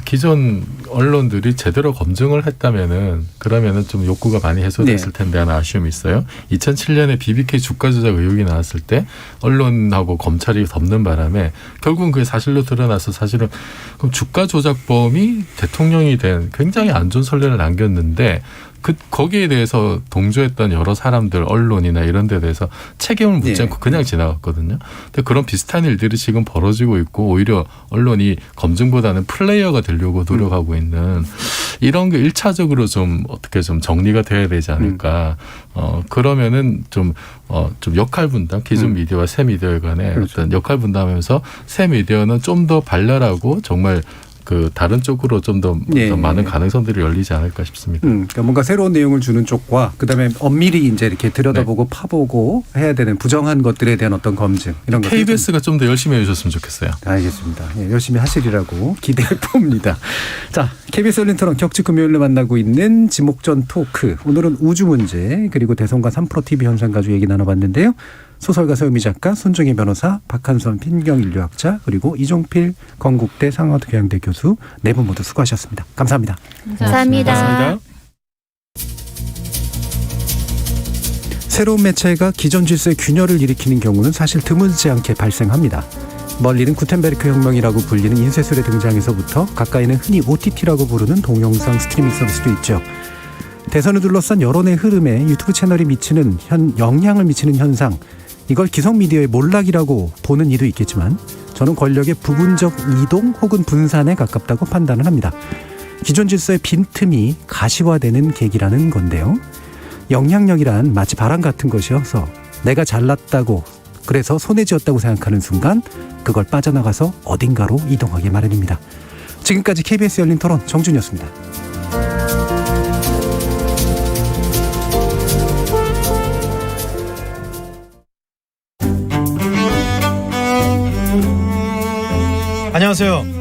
[SPEAKER 6] 기존 언론들이 제대로 검증을 했다면은 그러면은 좀 욕구가 많이 해소됐을 텐데 하는 아쉬움이 있어요. 2007년에 BBK 주가 조작 의혹이 나왔을 때 언론하고 검찰이 덮는 바람에 결국은 그게 사실로 드러나서 사실은 그럼 주가 조작범이 대통령이 된 굉장히 안 좋은 선례를 남겼는데 거기에 대해서 동조했던 여러 사람들, 언론이나 이런 데 대해서 책임을 묻지 않고 그냥 지나갔거든요. 근데 그런 비슷한 일들이 지금 벌어지고 있고 오히려 언론이 검증보다는 플레이어가 되려고 노력하고 있는 이런 게 1차적으로 좀 어떻게 좀 정리가 돼야 되지 않을까. 그러면은 좀 역할 분담, 기존 미디어와 새 미디어 간의 어떤 역할 분담하면서 새 미디어는 좀 더 발랄하고 정말 그 다른 쪽으로 좀 더 많은 가능성들이 열리지 않을까 싶습니다.
[SPEAKER 4] 그러니까 뭔가 새로운 내용을 주는 쪽과 그다음에 엄밀히 이제 이렇게 들여다보고 파보고 해야 되는 부정한 것들에 대한 어떤 검증 이런 것.
[SPEAKER 6] KBS가 좀 더 열심히 해주셨으면 좋겠어요.
[SPEAKER 4] 알겠습니다. 예, 열심히 하시리라고 기대해 봅니다. 자, KBS 열린 토론 격주 금요일로 만나고 있는 지목전 토크. 오늘은 우주 문제 그리고 대선과 3프로 TV 현상 가지고 얘기 나눠봤는데요. 소설가 서유미 작가, 손정혜 변호사, 박한선 핀경인류학자 그리고 이종필 건국대 상하교양대 교수 네 분 모두 수고하셨습니다. 감사합니다.
[SPEAKER 8] 감사합니다.
[SPEAKER 4] 새로운 매체가 기존 질서의 균열을 일으키는 경우는 사실 드물지 않게 발생합니다. 멀리는 구텐베르크 혁명이라고 불리는 인쇄술의 등장에서부터 가까이는 흔히 OTT라고 부르는 동영상 스트리밍 서비스도 있죠. 대선을 둘러싼 여론의 흐름에 유튜브 채널이 미치는 영향을 미치는 현상, 이걸 기성미디어의 몰락이라고 보는 이도 있겠지만 저는 권력의 부분적 이동 혹은 분산에 가깝다고 판단을 합니다. 기존 질서의 빈틈이 가시화되는 계기라는 건데요. 영향력이란 마치 바람 같은 것이어서 내가 잘났다고 그래서 손에 쥐었다고 생각하는 순간 그걸 빠져나가서 어딘가로 이동하기 마련입니다. 지금까지 KBS 열린 토론 정준이었습니다.
[SPEAKER 17] 안녕하세요.